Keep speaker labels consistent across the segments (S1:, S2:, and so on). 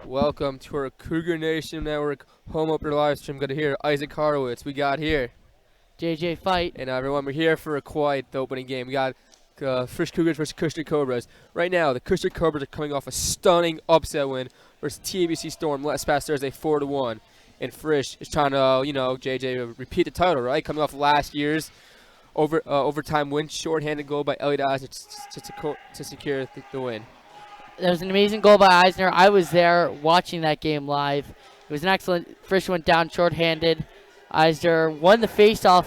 S1: Welcome to our Cougar Nation Network home opener live stream. Got to hear Isaac Horowitz. We got here.
S2: JJ Fight.
S1: And everyone, we're here for a quiet opening game. We got Frisch Cougars versus Kushner Cobras. Right now, the Kushner Cobras are coming off a stunning upset win versus TBC Storm last past Thursday, 4-1. And Frisch is trying to, JJ, repeat the title, right? Coming off last year's overtime win, shorthanded goal by Elliot Eisner to secure the win.
S2: There was an amazing goal by Eisner. I was there watching that game live. It was an excellent. Frisch went down shorthanded. Eisner won the faceoff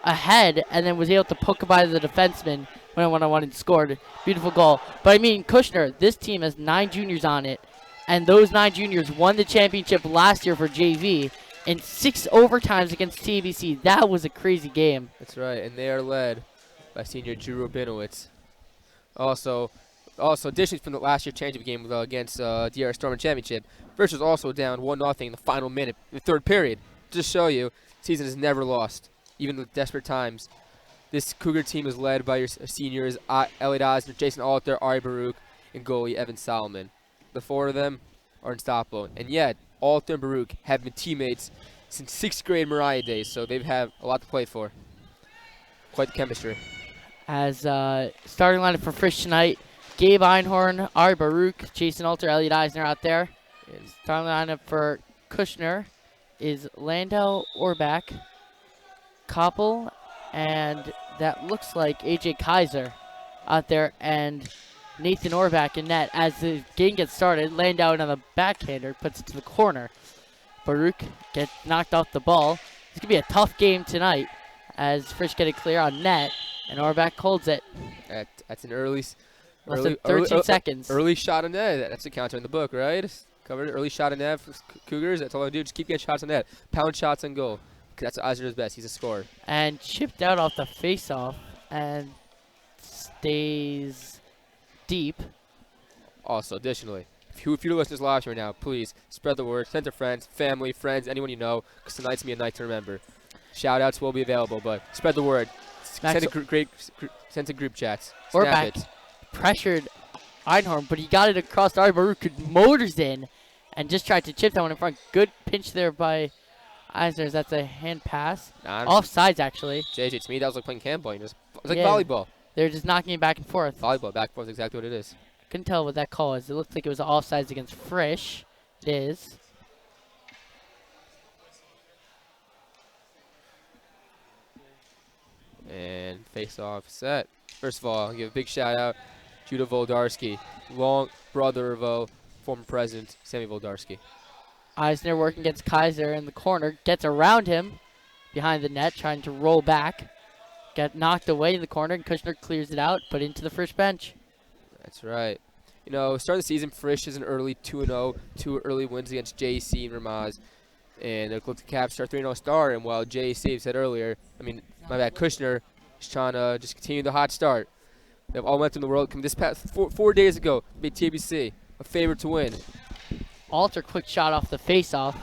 S2: ahead and then was able to poke it by the defenseman when I one-on-one and scored. Beautiful goal. But I mean, Kushner, this team has 9 juniors on it, and those 9 juniors won the championship last year for JV in 6 overtimes against TBC. That was a crazy game.
S1: That's right, and they are led by senior Drew Rabinowitz. Also, additionally from the last year championship game against DR Storm in Championship, Frisch was also down 1-0 in the final minute, in the third period. Just show you, season has never lost, even with desperate times. This Cougar team is led by your seniors, Elliot Eisner, Jason Alter, Ari Baruch, and goalie Evan Solomon. The 4 of them are unstoppable. And yet, Alter and Baruch have been teammates since 6th grade Mariah days, so they have a lot to play for. Quite the chemistry.
S2: As starting lineup for Frisch tonight, Gabe Einhorn, Ari Baruch, Jason Alter, Elliot Eisner out there. Starting lineup for Kushner is Landau, Orbach, Koppel, and that looks like AJ Kaiser out there, and Nathan Orbach in net. As the game gets started, Landau on the backhander puts it to the corner. Baruch gets knocked off the ball. It's going to be a tough game tonight as Frisch get it clear on net, and Orbach holds it.
S1: That's an early
S2: 13 seconds.
S1: Early shot on net. That's the counter in the book, right? Covered early shot on net for Cougars. That's all I do. Just keep getting shots on net. Pound shots on goal. That's what Eisner does best. He's a scorer. And
S2: chipped out off the face-off and stays deep.
S1: Also, additionally, if you're listening to this live right now, please spread the word. Send to friends, family, friends, anyone you know, because tonight's going to be a night to remember. Shout-outs will be available, but spread the word. Send to group chats. Snap it.
S2: Pressured Einhorn, but he got it across Ari Baruch, who motors in and just tried to chip that one in front. Good pinch there by Eisner. That's a hand pass. Offsides, actually.
S1: JJ, to me, that was like playing handball. It was like volleyball.
S2: They're just knocking it back and forth.
S1: Volleyball, back and forth is exactly what it is.
S2: Couldn't tell what that call is. It looked like it was offsides against Frisch. It is.
S1: And face-off set. First of all, I'll give a big shout-out Judah Voldarski, long brother of former president Sammy Voldarski.
S2: Eisner working against Kaiser in the corner, gets around him behind the net, trying to roll back. Got knocked away in the corner, and Kushner clears it out, put into the Frisch bench.
S1: That's right. You know, start of the season, Frisch is an early 2-0, 2 early wins against JC and Ramaz. And it looked to cap start 3-0 start, and while JC said earlier, Kushner is trying to just continue the hot start. They've all went in the world. This past 4 days ago, beat TBC, a favorite to win.
S2: Alter quick shot off the face-off.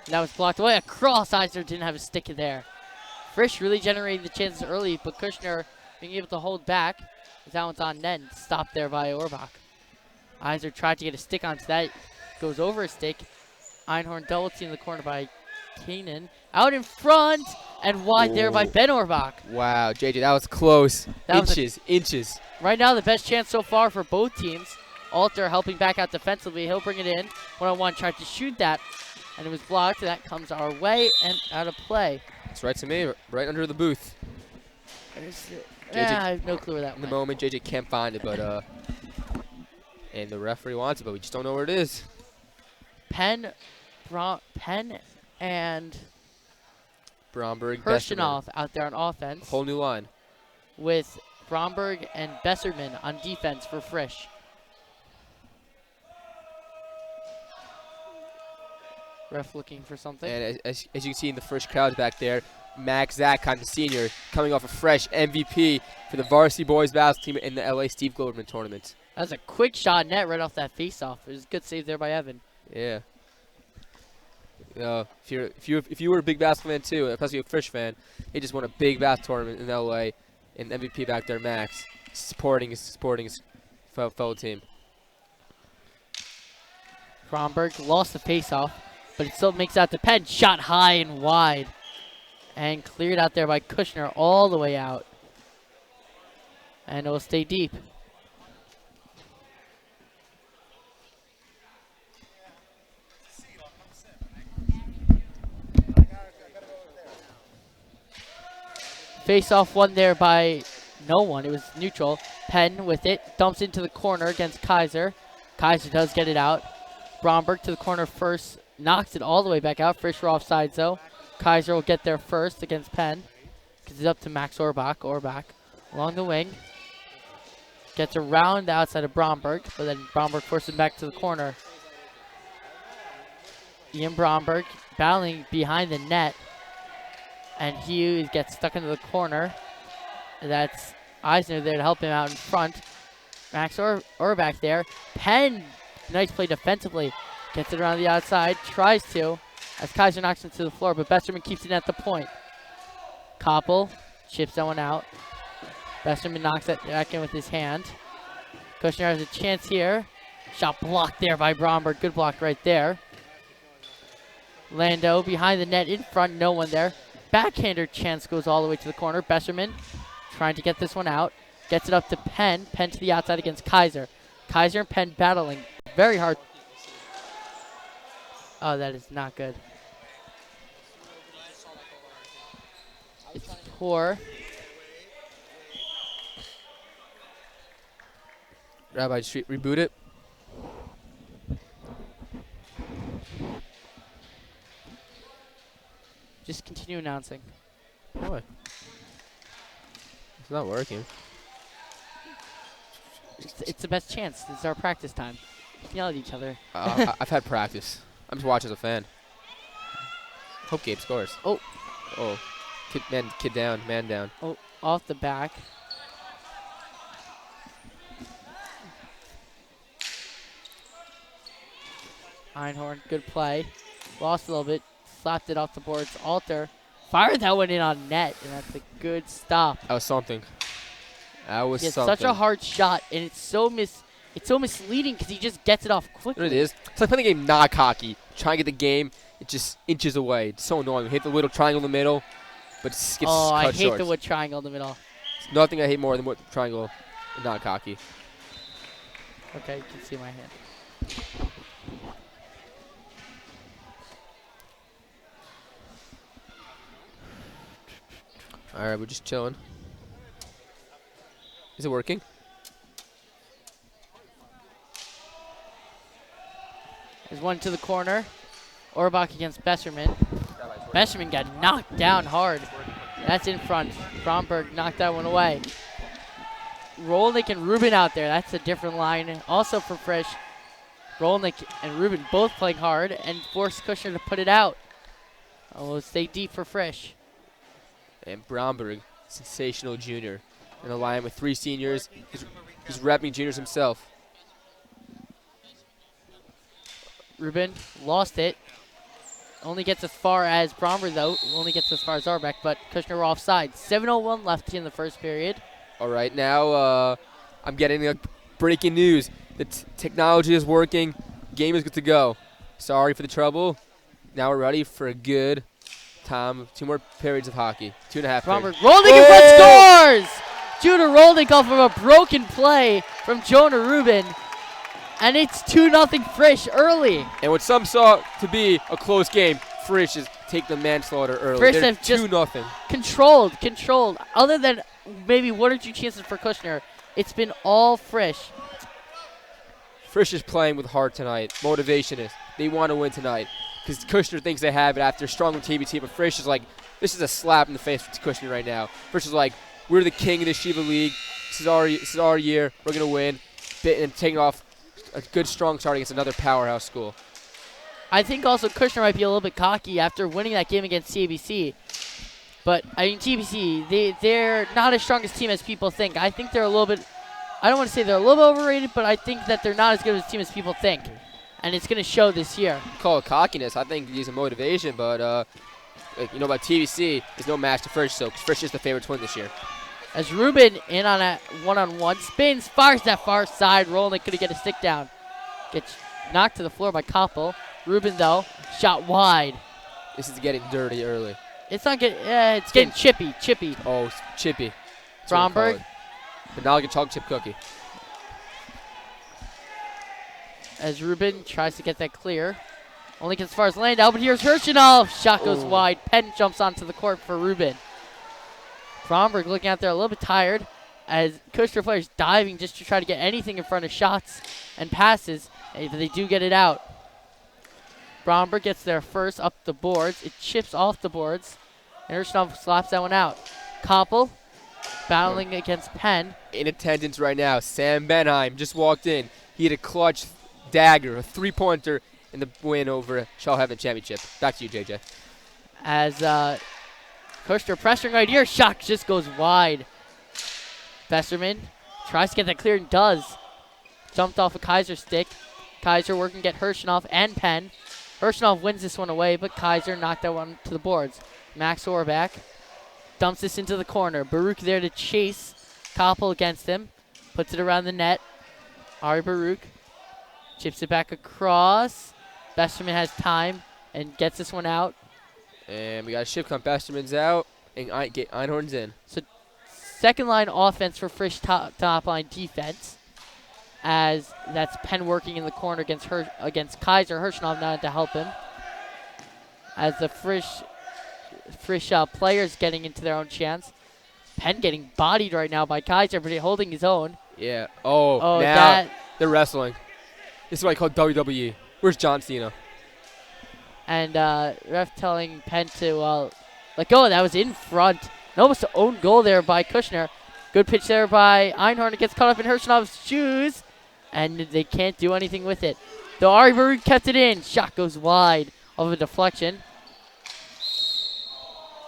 S2: That was blocked away. Across, Eisner didn't have a stick in there. Frisch really generating the chances early, but Kushner being able to hold back. That one's on net and stopped there by Orbach. Eisner tried to get a stick onto that. Goes over a stick. Einhorn double team in the corner by Kanan. Out in front and wide there by Ben Orbach.
S1: Wow, JJ, that was close. Inches.
S2: Right now, the best chance so far for both teams. Alter helping back out defensively. He'll bring it in. One-on-one, tried to shoot that, and it was blocked. That comes our way and out of play.
S1: It's right to me, right under the booth.
S2: I have no clue where that went.
S1: In the moment, JJ can't find it, but and the referee wants it, but we just don't know where it is.
S2: Penn and
S1: Bromberg,
S2: Kirshanoff out there on offense.
S1: Whole new line.
S2: With Bromberg and Besserman on defense for Frisch. Ref looking for something.
S1: And as you can see in the Frisch crowd back there, Max Zackheim, the senior, coming off a fresh MVP for the Varsity boys basketball team in the LA Steve Gloverman tournament.
S2: That was a quick shot net right off that face-off. It was a good save there by Evan.
S1: Yeah. If you were a big basketball fan too, especially a Frisch fan, he just won a big basketball tournament in LA, and MVP back there, Max, supporting his fellow team.
S2: Bromberg lost the faceoff, but it still makes out to Penn. Shot high and wide. And cleared out there by Kushner all the way out. And it will stay deep. Face-off won there by no one. It was neutral. Penn with it. Dumps into the corner against Kaiser. Kaiser does get it out. Bromberg to the corner first. Knocks it all the way back out. Frisch offsides though. Kaiser will get there first against Penn. Gets it up to Max Orbach. Orbach along the wing. Gets around the outside of Bromberg. But then Bromberg forces him back to the corner. Ian Bromberg battling behind the net. And he gets stuck into the corner. That's Eisner there to help him out in front. Max Orbach there. Penn, nice play defensively. Gets it around the outside. Tries to. As Kaiser knocks it to the floor, but Besterman keeps it at the point. Koppel chips that one out. Besterman knocks it back in with his hand. Kushner has a chance here. Shot blocked there by Bromberg. Good block right there. Lando behind the net in front. No one there. Backhander chance goes all the way to the corner. Besterman trying to get this one out. Gets it up to Penn. Penn to the outside against Kaiser. Kaiser and Penn battling very hard. Oh, that is not good. It's poor.
S1: Rabbi, just reboot it.
S2: Just continue announcing.
S1: What? It's not working.
S2: It's the best chance. This is our practice time. We can yell at each other.
S1: I've had practice. I'm just watching as a fan. Hope Gabe scores.
S2: Oh.
S1: Oh. Kid down. Man down.
S2: Oh, off the back. Einhorn, good play. Lost a little bit. Slapped it off the boards. Alter fired that one in on net, and that's a good stop.
S1: That was something. That was
S2: It's
S1: something.
S2: such a hard shot, and it's so misleading because he just gets it off quickly.
S1: It is. It's like playing a game not cocky. Trying to get the game, it just inches away. It's so annoying. We hit the little triangle in the middle, but it gets cut
S2: I hate
S1: short.
S2: the wood triangle in the middle.
S1: There's nothing I hate more than wood triangle and not cocky.
S2: Okay, you can see my hand.
S1: All right, we're just chilling. Is it working?
S2: There's one to the corner. Orbach against Besserman. Besserman got knocked down hard. That's in front. Bromberg knocked that one away. Rolnick and Rubin out there. That's a different line. Also for Frisch. Rolnick and Rubin both playing hard and forced Kushner to put it out. We'll stay deep for Frisch.
S1: And Bromberg, sensational junior. In a line with 3 seniors. He's repping juniors himself.
S2: Rubin lost it. Only gets as far as Bromberg, though. Only gets as far as Arbeck, but Kushner offside. 7:01 left in the first period.
S1: All right, now I'm getting breaking news. The technology is working. Game is good to go. Sorry for the trouble. Now we're ready for a good time. 2 more periods of hockey. 2.5
S2: Bromberg
S1: periods.
S2: Rolnick in front, scores! Judah Rolnick off of a broken play from Jonah Rubin. And it's 2-0 Frisch early.
S1: And what some saw to be a close game, Frisch is take the manslaughter early.
S2: Frisch
S1: They're
S2: have just
S1: 2-0.
S2: Controlled. Other than maybe 1 or 2 chances for Kushner, it's been all Frisch.
S1: Frisch is playing with heart tonight. Motivation is. They want to win tonight. Because Kushner thinks they have it after a strong TBT, but Frisch is like, this is a slap in the face to Kushner right now. Frisch is like, we're the king of the Shiva League. This is our year. We're going to win. And taking off a good, strong start against another powerhouse school.
S2: I think also Kushner might be a little bit cocky after winning that game against CABC. But, I mean, TBC, they're not as strong as team as people think. I think they're a little bit, I don't want to say they're a little bit overrated, but I think that they're not as good of a team as people think. And it's going to show this year.
S1: Call it cockiness. I think using motivation, but, you know about TBC, there's no match to Frisch, so Frisch is the favorite to win this year.
S2: As Rubin in on a one-on-one, spins, fires that far side. Rolnick going to get a stick down. Gets knocked to the floor by Koppel. Rubin, though, shot wide.
S1: This is getting dirty early.
S2: It's not getting, it's getting chippy.
S1: Oh, chippy.
S2: Bromberg.
S1: But now like a chocolate chip cookie.
S2: As Rubin tries to get that clear. Only gets as far as Landau, but here's Hirschenov. Shot goes wide. Penn jumps onto the court for Rubin. Bromberg looking out there a little bit tired as Kushner players diving just to try to get anything in front of shots and passes. And they do get it out. Bromberg gets there first up the boards. It chips off the boards. And Hirschenov slaps that one out. Koppel battling against Penn.
S1: In attendance right now, Sam Benheim just walked in. He had a clutch dagger, a three-pointer in the win over Shell Championship. Back to you, JJ.
S2: As Kushner pressuring right here. Shot just goes wide. Besserman tries to get that clear and does. Jumped off a Kaiser stick. Kaiser working to get Hirschenov and Penn. Hirschenov wins this one away, but Kaiser knocked that one to the boards. Max Orbach dumps this into the corner. Baruch there to chase. Koppel against him. Puts it around the net. Ari Baruch chips it back across. Besterman has time and gets this one out.
S1: And we got a shift count. Besterman's out and Einhorn's in.
S2: So second line offense for Frisch, top line defense. As that's Penn working in the corner against Kaiser. Hirschenov now to help him. As the Frisch players getting into their own chance. Penn getting bodied right now by Kaiser, but holding his own.
S1: Yeah. Oh, now they're wrestling. This is what I call WWE. Where's John Cena?
S2: And ref telling Penn to let go. That was in front. And almost an own goal there by Kushner. Good pitch there by Einhorn. It gets caught up in Hirschenov's shoes. And they can't do anything with it. Though Ari Baruch kept it in. Shot goes wide of a deflection.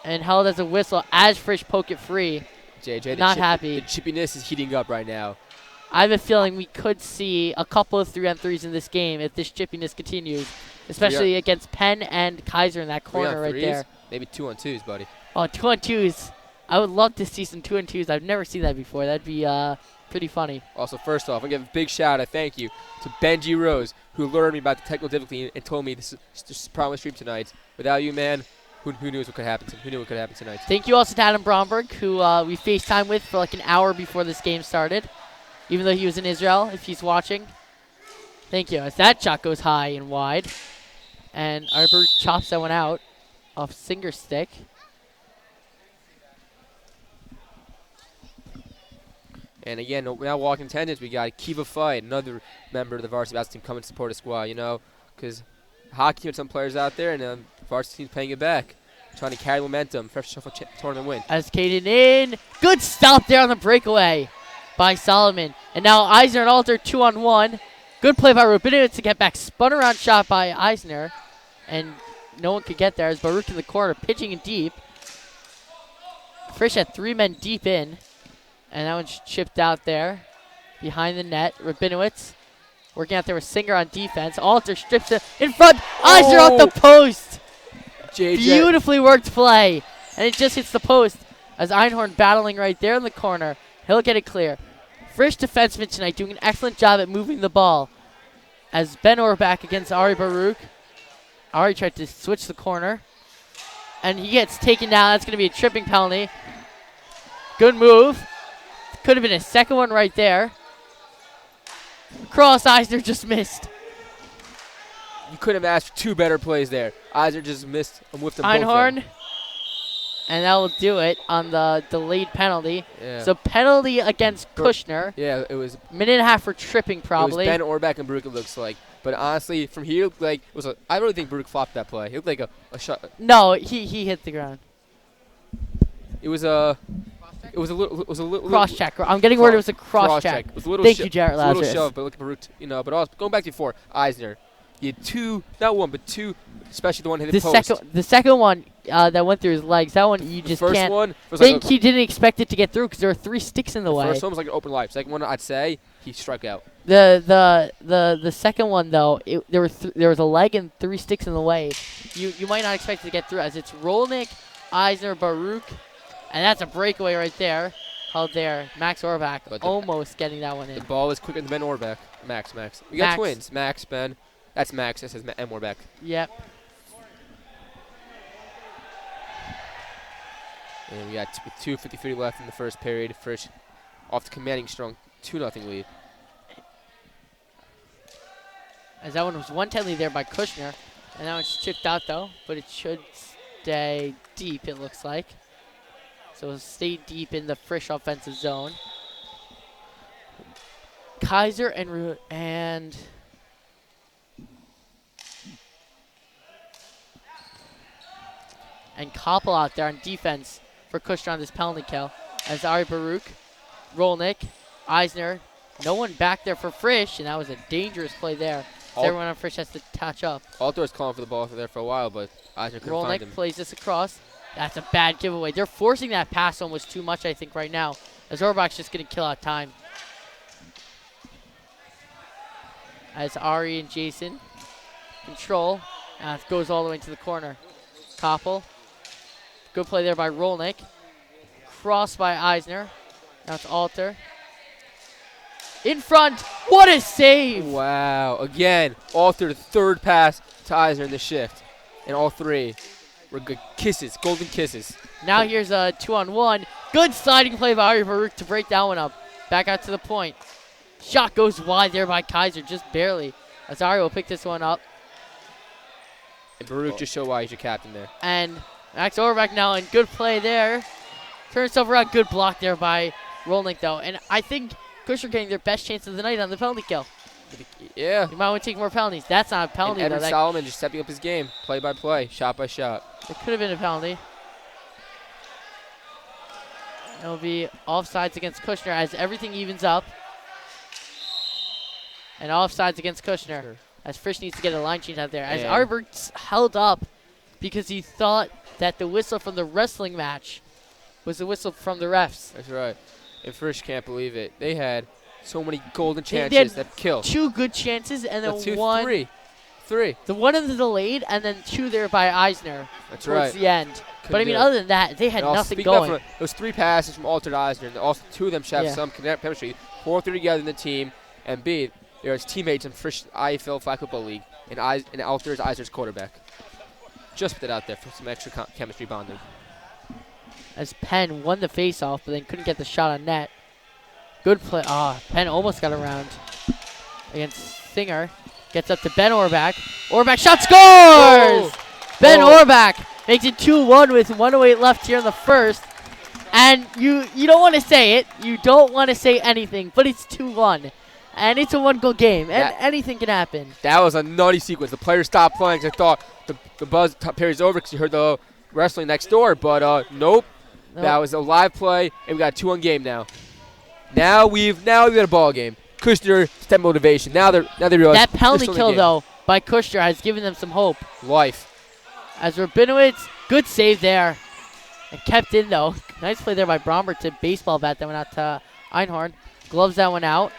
S2: And held as a whistle as Frisch poke it free.
S1: JJ,
S2: not happy.
S1: The chippiness is heating up right now.
S2: I have a feeling we could see a couple of 3-on-3s in this game if this chippiness continues. Especially against Penn and Kaiser in that corner right there.
S1: Maybe 2-on-2s, buddy.
S2: Oh, 2-on-2s. I would love to see some 2-on-2s. I've never seen that before. That'd be pretty funny.
S1: Also, first off, I'm going to give a big shout out, thank you, to Benji Rose, who learned me about the technical difficulty and told me this is promise stream tonight. Without you, man, who knew what could happen? Who knew what could happen tonight?
S2: Thank you also to Adam Bromberg, who we FaceTime with for like an hour before this game started, even though he was in Israel, if he's watching. Thank you. As that shot goes high and wide. And Arbor chops that one out off Singer's stick.
S1: And again, now walking attendance, we got Kiva Fight, another member of the varsity basketball team, coming to support the squad, you know, because hockey has some players out there, and the varsity team's paying it back, trying to carry momentum, Fresh Shuffle tournament win.
S2: As Caden in. Good stop there on the breakaway by Solomon. And now Eisner and Alter 2-on-1. Good play by Rubinowitz to get back. Spun around shot by Eisner. And no one could get there as Baruch in the corner, pitching in deep. Frisch had 3 men deep in. And that one's chipped out there behind the net. Rabinowitz working out there with Singer on defense. Alter strips it in front. Eisner off the post.
S1: JJ.
S2: Beautifully worked play. And it just hits the post as Einhorn battling right there in the corner. He'll get it clear. Frisch defenseman tonight doing an excellent job at moving the ball. As Ben Orbach against Ari Baruch. Ari tried to switch the corner. And he gets taken down. That's going to be a tripping penalty. Good move. Could have been a second one right there. Cross Eisner just missed.
S1: You couldn't have asked for 2 better plays there. Eisner just missed and whipped them both.
S2: Einhorn. And that will do it on the delayed penalty.
S1: Yeah.
S2: So penalty against Kushner.
S1: Yeah, it was.
S2: Minute and a half for tripping probably.
S1: It was Ben Orbach and Baruch, it looks like. But honestly, from here, like, it was I really think Baruch flopped that play. It looked like a shot.
S2: No, he hit the ground.
S1: It was a little
S2: cross check. I'm getting word it was a cross check.
S1: It was a little
S2: Thank you, Jarrett
S1: Lazarus.
S2: Lazarus.
S1: A little shove, but look at Baruch, you know. But also going back to before, Eisner, he had 2, not 1, but 2, especially the one hit the post.
S2: The second one that went through his legs. That one you just
S1: first
S2: can't.
S1: One was
S2: think he didn't expect it to get through because there were 3 sticks in the way.
S1: First one was like an open life. Second one, I'd say he struck out.
S2: The second one though, there was a leg and 3 sticks in the way. You might not expect it to get through as it's Rolnick, Eisner, Baruch, and that's a breakaway right there. Held there, Max Orbach almost getting that one in.
S1: The ball is quicker than Ben Orbach. Max. We got
S2: Max.
S1: twins. Max, Ben. That's Max. This is M. Warbeck.
S2: Yep.
S1: And we got 2:53 left in the first period. Frisch off the commanding strong 2-0 lead.
S2: As that one was 1-10 lead there by Kushner. And that one's chipped out though, but it should stay deep, it looks like. So it'll stay deep in the Frisch offensive zone. Kaiser and Koppel out there on defense for Kushner on this penalty kill. As Ari Baruch, Rolnick, Eisner, no one back there for Frisch, and that was a dangerous play there. So everyone on Frisch has to touch up.
S1: Alter was calling for the ball there for a while, but Eisner couldn't find him.
S2: Rolnick plays this across. That's a bad giveaway. They're forcing that pass almost too much, I think, right now. As Orbach's just going to kill out time. As Ari and Jason control. And it goes all the way to the corner. Koppel. Good play there by Rolnick. Cross by Eisner. Now it's Alter. In front. What a save!
S1: Wow. Again, Alter, the third pass to Eisner in the shift. And all three were good kisses, golden kisses.
S2: Now here's a 2-on-1. Good sliding play by Ari Baruch to break that one up. Back out to the point. Shot goes wide there by Kaiser, just barely. As Ari will pick this one up.
S1: And Baruch just showed why he's your captain there.
S2: And Max Orbach now, and good play there. Turns himself around, good block there by Rolnick though. And I think Kushner getting their best chance of the night on the penalty kill.
S1: Yeah.
S2: You might want to take more penalties. That's not a penalty
S1: and
S2: though.
S1: Edward Solomon just stepping up his game, play by play, shot by shot.
S2: It could have been a penalty. It'll be offsides against Kushner as everything evens up. And offsides against Kushner.
S1: Sure.
S2: As Frisch needs to get a line change out there. As
S1: And
S2: Arbert's held up because he thought that the whistle from the wrestling match was the whistle from the refs.
S1: That's right. And Frisch can't believe it. They had so many golden
S2: They
S1: chances
S2: had
S1: that killed.
S2: 2 good chances and then one.
S1: Three.
S2: The one in the delayed and then 2 there by Eisner.
S1: That's
S2: towards
S1: right.
S2: the end.
S1: Couldn't
S2: But I mean,
S1: do it.
S2: other than that, they had
S1: And
S2: nothing
S1: speaking of
S2: going.
S1: those 3 passes from Alter to Eisner, and also 2 of them should have
S2: Yeah.
S1: some chemistry. 4 through together in the team, and B, they're his teammates in Frisch IFL Flag Football League, and Alter is Eisner's quarterback. Just put it out there for some extra chemistry bonding.
S2: As Penn won the face-off, but then couldn't get the shot on net. Good play. Penn almost got around against Singer. Gets up to Ben Orbach. Orbach shot scores!
S1: Whoa.
S2: Ben
S1: Whoa.
S2: Orbach makes it 2-1 with 1:08 left here in the first. And you don't want to say it. You don't want to say anything, but it's 2-1. And it's a 1-goal game, and anything can happen.
S1: That was a nutty sequence. The players stopped playing because they thought the buzz period's over because you heard the wrestling next door. But nope. That was a live play, and we got a 2-1 game now. Now we've got a ball game. Kushner, step motivation. Now they realize
S2: that penalty
S1: they're still in the
S2: kill
S1: game.
S2: though by Kushner has given them some hope.
S1: Life.
S2: As Rabinowitz, good save there, and kept in though. Nice play there by Bromberg to baseball bat that went out to Einhorn. Gloves that one out,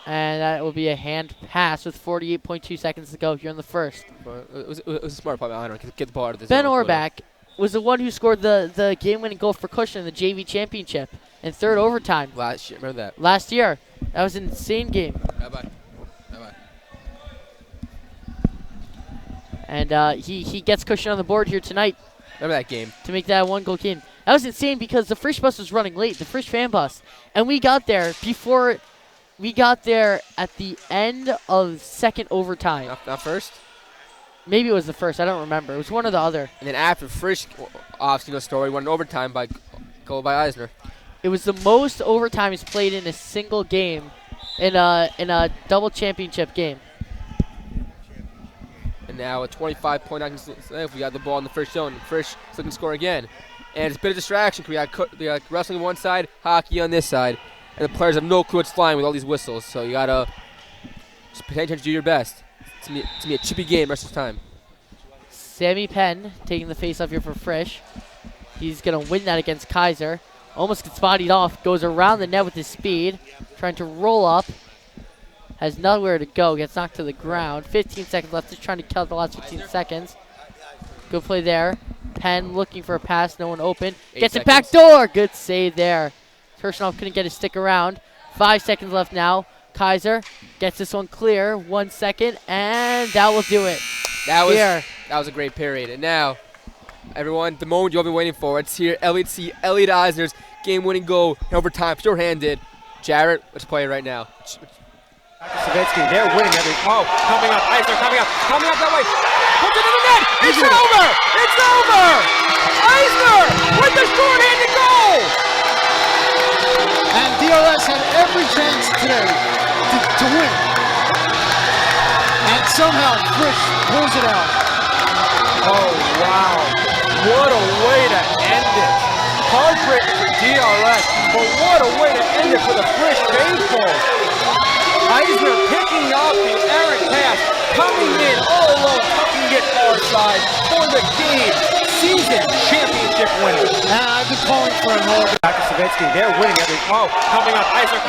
S2: and that will be a hand pass with 48.2 seconds to go here in the first.
S1: But it was a smart play by Einhorn. Get the ball out of the
S2: Ben
S1: zone.
S2: Orbach was the one who scored the game-winning goal for Kushner in the JV championship in third overtime
S1: Last year, remember that.
S2: last year. That was an insane game.
S1: Bye-bye.
S2: And he gets Kushner on the board here tonight
S1: Remember that game.
S2: to make that a 1-goal game. That was insane because the Frisch bus was running late, the Frisch fan bus. And we got there at the end of second overtime.
S1: Not first.
S2: Maybe it was the first. I don't remember. It was one or the other.
S1: And then after Frisch, obviously, story, won an overtime by goal by Eisner.
S2: It was the most overtimes played in a single game in a double championship game.
S1: And now at 25.9 left, we got the ball in the first zone. Frisch is looking to score again. And it's a bit of distraction. We got wrestling on one side, hockey on this side. And the players have no clue what's flying with all these whistles. So you got to just pay attention to do your best. It's going to be a chippy game rest of the time.
S2: Sammy Penn taking the face off here for Frisch. He's going to win that against Kaiser. Almost gets bodied off. Goes around the net with his speed. Trying to roll up. Has nowhere to go. Gets knocked to the ground. 15 seconds left. Just trying to kill the last 15 seconds. Good play there. Penn looking for a pass. No one open. Gets it back door. Good save there. Kirchhoff couldn't get his stick around. 5 seconds left now. Kaiser gets this one clear. 1 second, and that will do it.
S1: That was a great period. And now, everyone, the moment you've all been waiting for. It's here. Elliott Eisner's game-winning goal in overtime, short-handed. Jarrett, let's play it right now.
S3: Savitsky, they're winning every. Oh, coming up. Eisner coming up that way. Puts it in the net. It's over. It's over. Eisner with the short-handed goal.
S4: And DRS had every chance today to win. And somehow Frisch pulls it out.
S3: Oh, wow. What a way to end it. Heartbreaking for DRS, but what a way to end it for the Frisch faithful. Eisner picking up the errant pass, coming in all alone, tucking it far side for the game season championship winner.
S4: And I've been calling for an all.
S3: Back to Savitsky, they're winning every. Oh, coming up, Eisner.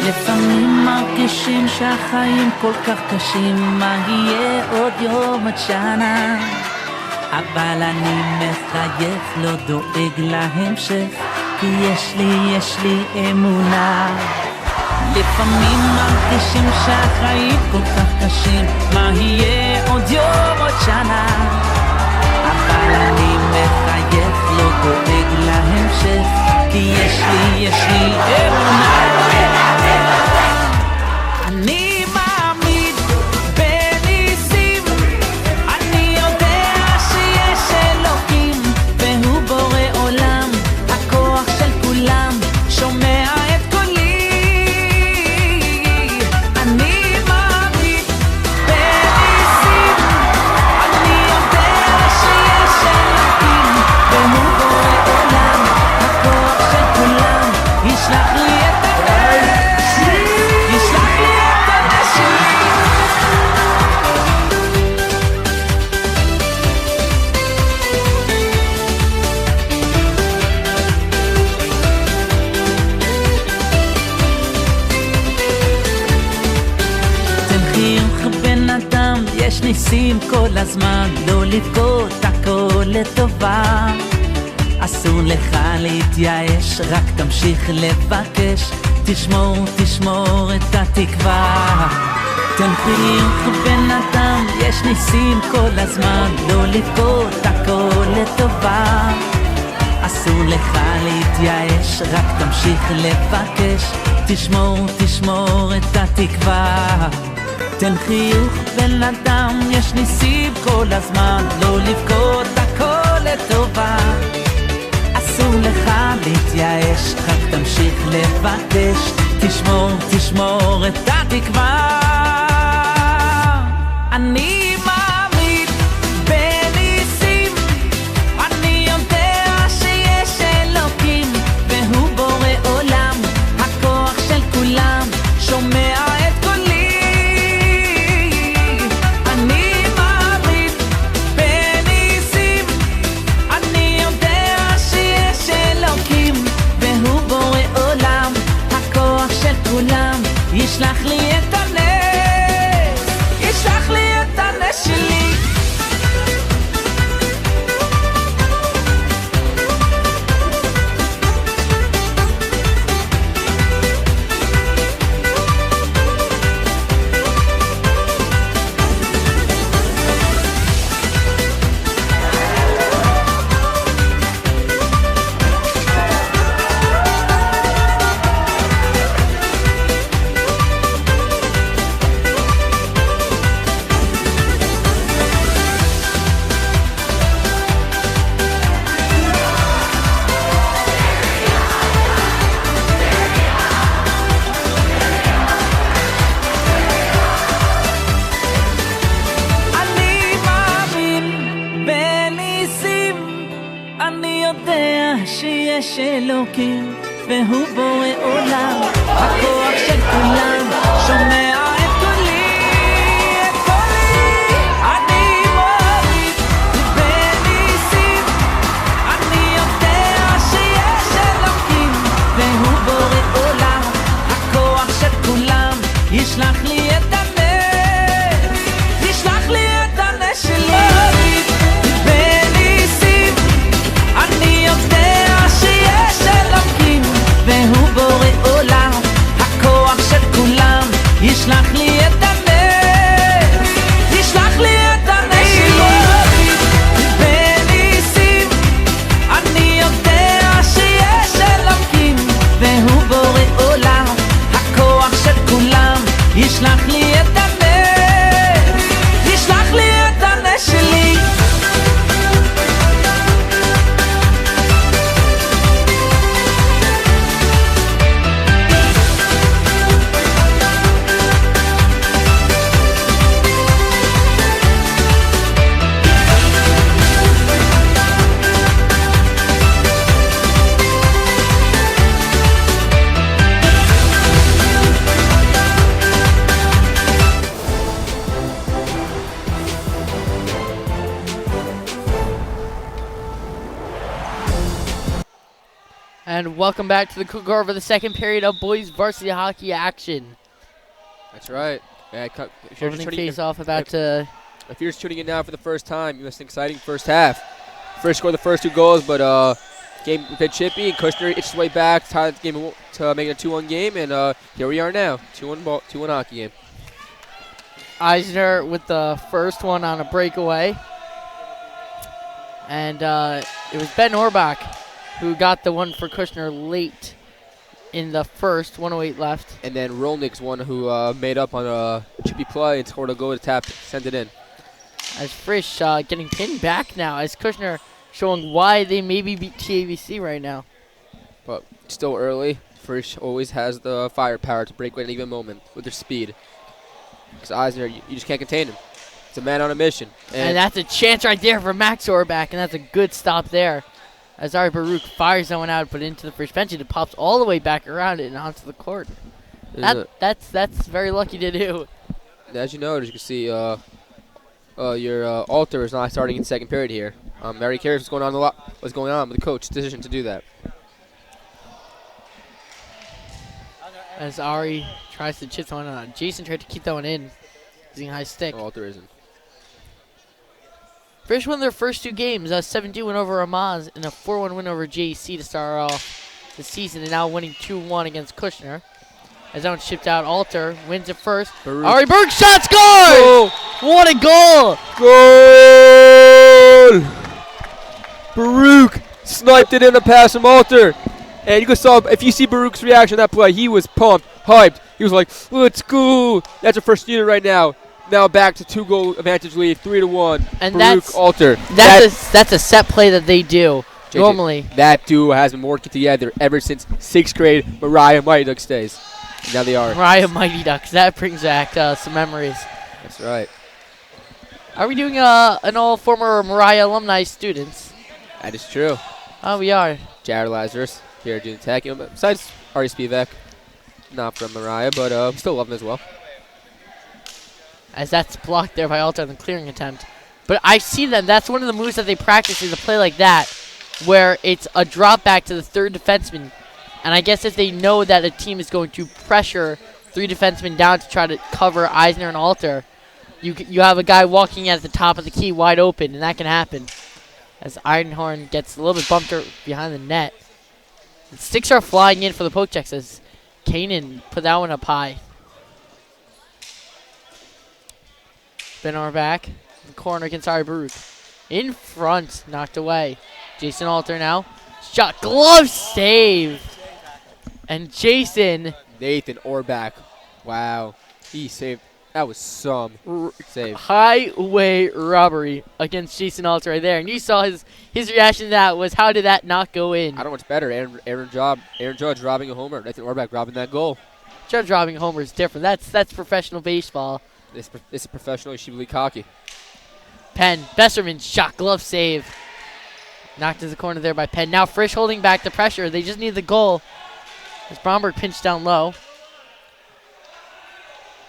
S5: לפעמים מרגישים שהחיים כל כך קשים, מה יהיה עוד יום עד שנה, אבל אני מחייך, לא דואג להמשך, כי יש לי אמונה. לפעמים מרגישים שהחיים כל כך קשים, מה יהיה עוד יום עוד שנה, אבל אני מחייך, לא דואג להמשך, כי יש לי אמונה. אני מאמין בניסים, אני יודע שיש אלוקים והוא בורא עולם, הכוח של כולם שומע את קולי. אני מאמין בניסים, אני יודע שיש אלוקים והוא בורא עולם, הכוח של כולם ישלח לי את יש ניסים כל הזמן, לא לבכות, הכל לטובה. אסור לך להתייאש, רק תמשיך לבקש, תשמור את התקווה. תן חיוך בן אדם, יש ניסים כל הזמן, לא לבכות, הכל לטובה. אסור לך להתייאש, רק תמשיך לבקש, תשמור את התקווה. תן חיוך בן אדם, יש ניסים כל הזמן, לא לבכות, הכל לטובה. אסור לך להתייאש, רק תמשיך לבקש, תשמור את התקווה. אני מאמין בניסים, אני יודע שיש אלוקים והוא בורא עולם, הכוח של כולם שומע את קולי. ישלח לי את הנס, ישלח לי את הנס שלי. שיש אלוקים והוא בורא עולם, הכוח של כולם שומע את קולי, את קולי. אני מאמין בניסים, אני יודע שיש אלוקים והוא בורא עולם, הכוח
S2: And welcome back to the Cougar for the second period of boys varsity hockey action.
S1: That's right. Yeah, if you're just
S2: Opening
S1: tuning in-
S2: face-off about to...
S1: If you're just tuning in now for the first time, you missed an exciting first half. Frisch scored the first 2 goals, but game a bit chippy. And Kushner itched his way back, tied the game to make it a 2-1 game, and here we are now, 2-1 hockey game.
S2: Eisner with the first one on a breakaway. And it was Ben Orbach who got the one for Kushner late in the first, 1:08 left.
S1: And then Rolnick's one who made up on a chippy play and scored a goal to tap, send it in.
S2: As Frisch getting pinned back now, as Kushner showing why they maybe beat TABC right now.
S1: But still early. Frisch always has the firepower to break away at an even moment with their speed. Because Eisner, you just can't contain him. It's a man on a mission.
S2: And that's a chance right there for Max Orbach, and that's a good stop there. As Ari Baruch fires that one out, but into the Frisch bench, and it pops all the way back around it and onto the court. That's very lucky to do.
S1: As you know, as you can see, your altar is not starting in the second period here. I'm very curious what's going on with the coach's decision to do that.
S2: As Ari tries to chip one on. Jason tried to keep that one in using high stick.
S1: Altar isn't.
S2: Frisch won their first 2 games, a 7-2 win over Amaz and a 4-1 win over JC to start off the season, and now winning 2-1 against Kushner. As that one shipped out, Alter wins it first.
S1: Baruch.
S2: Ari Berg shot scores!
S1: Goal!
S2: What a goal!
S1: Goal! Baruch sniped it in a pass from Alter. And you can saw, if you see Baruch's reaction to that play, he was pumped, hyped. He was like, let's go. That's our first unit right now. Now back to 2-goal advantage lead, 3-1.
S2: And
S1: Baruch, Alter.
S2: That's a set play that they do
S1: JJ,
S2: normally.
S1: That duo has been working together ever since 6th grade Mariah Mighty Ducks days. And now they are.
S2: Mariah Mighty Ducks. That brings back some memories.
S1: That's right.
S2: Are we doing an all former Mariah alumni students?
S1: That is true.
S2: Oh, we are.
S1: Jared Lazarus here doing tech. You know, besides Ari Spivak, not from Mariah, but we still love him as well.
S2: As that's blocked there by Alter on the clearing attempt. But I see them. That's one of the moves that they practice is a play like that, where it's a drop back to the third defenseman. And I guess if they know that a team is going to pressure 3 defensemen down to try to cover Eisner and Alter, you have a guy walking at the top of the key wide open, and that can happen. As Einhorn gets a little bit bumped behind the net. And sticks are flying in for the poke checks as Kanan put that one up high. Ben Orbach, the corner against Ari Baruch. In front, knocked away. Jason Alter now. Shot, glove save. And Jason.
S1: Nathan Orbach. Wow. He saved. That was some save.
S2: Highway robbery against Jason Alter right there. And you saw his reaction to that was, how did that not go in?
S1: I don't know what's better. Aaron Judge robbing a homer. Nathan Orbach robbing that goal.
S2: Judge robbing a homer is different. That's professional baseball.
S1: This is professional. You should be cocky.
S2: Penn, Besserman, shot, glove save. Knocked to the corner there by Penn. Now Frisch holding back the pressure. They just need the goal. As Bromberg pinched down low.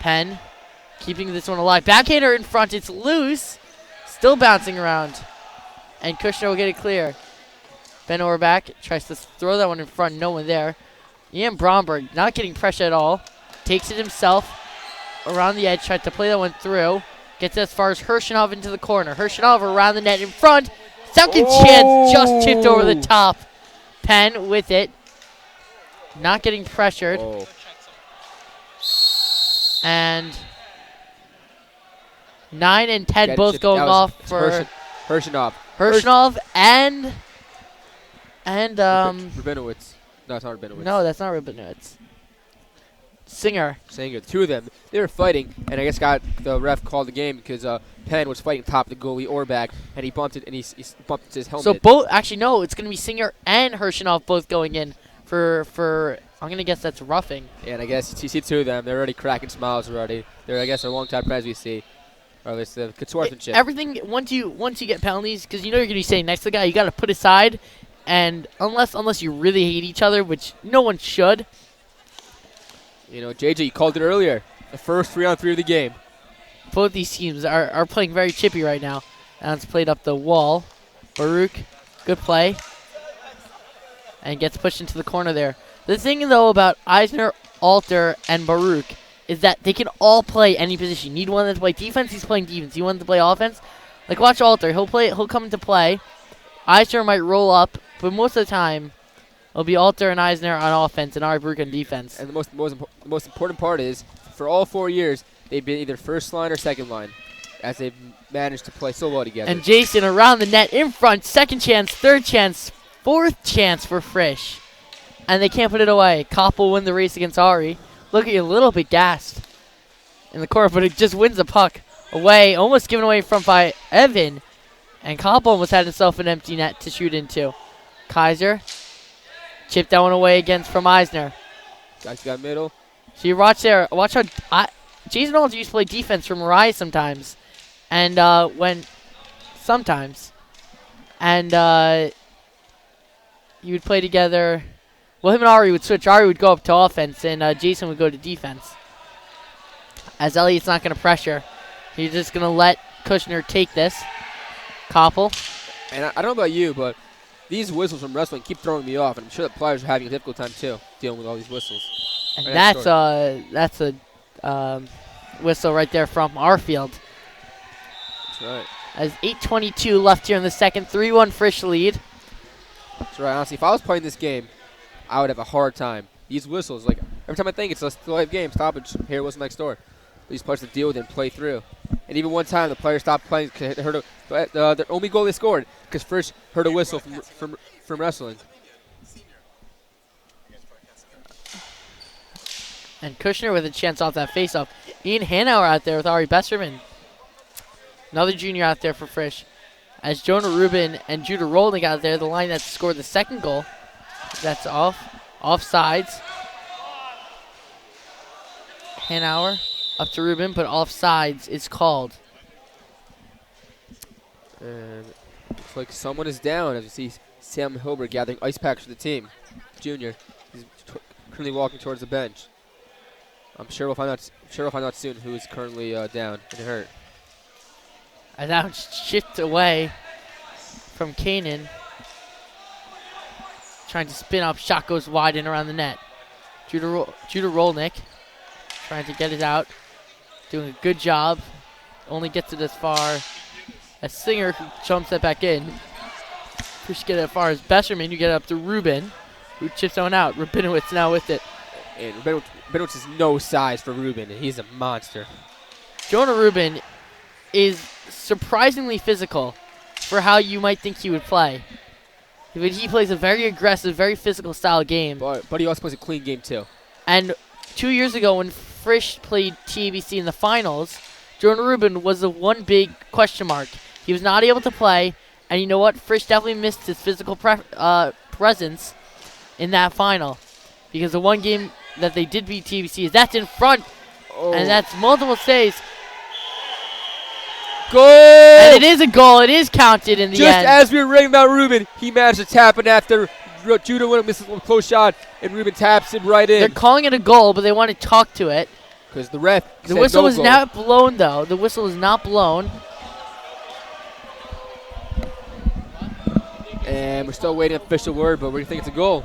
S2: Penn keeping this one alive. Backhander in front. It's loose. Still bouncing around. And Kushner will get it clear. Ben Orbach tries to throw that one in front. No one there. Ian Bromberg not getting pressure at all. Takes it himself. Around the edge, tried to play that one through. Gets as far as Hershinov into the corner. Hershinov around the net in front. Second chance, just chipped over the top. Penn with it. Not getting pressured.
S1: Oh.
S2: And 9 and 10 both going off for
S1: Hershinov.
S2: and
S1: Rabinowitz. No, it's not Rabinowitz.
S2: no, that's not Rabinowitz. Singer.
S1: Saying 2 of them, they were fighting, and I guess the ref called the game because Penn was fighting top of the goalie Orbach, and he bumped it, and he bumped his helmet.
S2: So both, actually no, it's going to be Singer and Hershinov both going in for I'm going to guess that's roughing.
S1: Yeah, and I guess you see 2 of them, they're already cracking smiles already. They're, I guess, a long-time friends we see. Or at least the sportsmanship.
S2: Everything, once you get penalties, because you know you're going to be saying next to the guy, you got to put aside, and unless you really hate each other, which no one should.
S1: You know, JJ, you called it earlier. The first 3-on-3 of the game.
S2: Both these teams are playing very chippy right now. And it's played up the wall. Baruch, good play. and gets pushed into the corner there. The thing, though, about Eisner, Alter, and Baruch is that they can all play any position. You need one to play defense, he's playing defense. You want to play offense? Like, watch Alter. He'll come into play. Eisner might roll up, but most of the time, it'll be Alter and Eisner on offense and Ari Baruch on defense.
S1: And the most important part is, for all 4 years, they've been either first line or second line, as they've managed to play so well together.
S2: And Jason around the net in front. Second chance, third chance, fourth chance for Frisch. And they can't put it away. Kopp will win the race against Ari. Looking a little bit gassed in the corner, but it just wins the puck away. Almost given away in front by Evan. And Kopp almost had himself an empty net to shoot into. Kaiser chipped that one away against from Eisner.
S1: Guys got middle.
S2: So you watch there. Watch how Jason Alter used to play defense for Mariah sometimes. And sometimes. And you would play together. Well, him and Ari would switch. Ari would go up to offense, and Jason would go to defense. As Elliott's not going to pressure. He's just going to let Kushner take this. Koppel.
S1: And I don't know about you, but these whistles from wrestling keep throwing me off, and I'm sure the players are having a difficult time, too, dealing with all these whistles.
S2: And that's a whistle right there from our field.
S1: That's right.
S2: As 8:22 left here in the second. 3-1 Frisch lead.
S1: That's right. Honestly, if I was playing this game, I would have a hard time. These whistles, like, every time I think it's a live game, stoppage, here whistle next door. These players have to deal with it and play through. And even one time, the player stopped playing because they heard the only goal they scored because Frisch heard a whistle from wrestling.
S2: And Kushner with a chance off that faceoff. Ian Hanauer out there with Ari Besserman. Another junior out there for Frisch. As Jonah Rubin and Judah Rolnick out there, the line that scored the second goal. That's offsides. Hanauer up to Rubin, but offsides is called.
S1: And looks like someone is down as you see Sam Hilbert gathering ice packs for the team. Junior. He's currently walking towards the bench. I'm sure we'll find out soon who is currently down and hurt.
S2: And now it's shipped away from Kanan. Trying to spin up. Shot goes wide and around the net. Judah Rolnick trying to get it out. Doing a good job. Only gets it as far as Singer, who jumps it back in. First get it as far as Besserman. You get it up to Rubin, who chips one out. Rabinowitz now with it.
S1: And Rabinowitz is no size for Rubin, and he's a monster.
S2: Jonah Rubin is surprisingly physical for how you might think he would play. But he plays a very aggressive, very physical style game.
S1: But he also plays a clean game, too.
S2: And 2 years ago when Frisch played TABC in the finals, Jonah Rubin was the one big question mark. He was not able to play, and you know what? Frisch definitely missed his physical presence in that final. Because the one game that they did beat TBC is that's in front, and that's multiple saves.
S1: Goal!
S2: And it is a goal. It is counted in the
S1: Just
S2: end.
S1: as we were raving about Rubin, he managed to tap it after Judah went and misses a close shot, and Rubin taps it right in.
S2: They're calling it a goal, but they want to talk to it.
S1: Because the ref
S2: The
S1: said
S2: whistle
S1: no
S2: was
S1: goal.
S2: not blown, though. The whistle is not blown.
S1: And we're still waiting on official word, but we think it's a goal.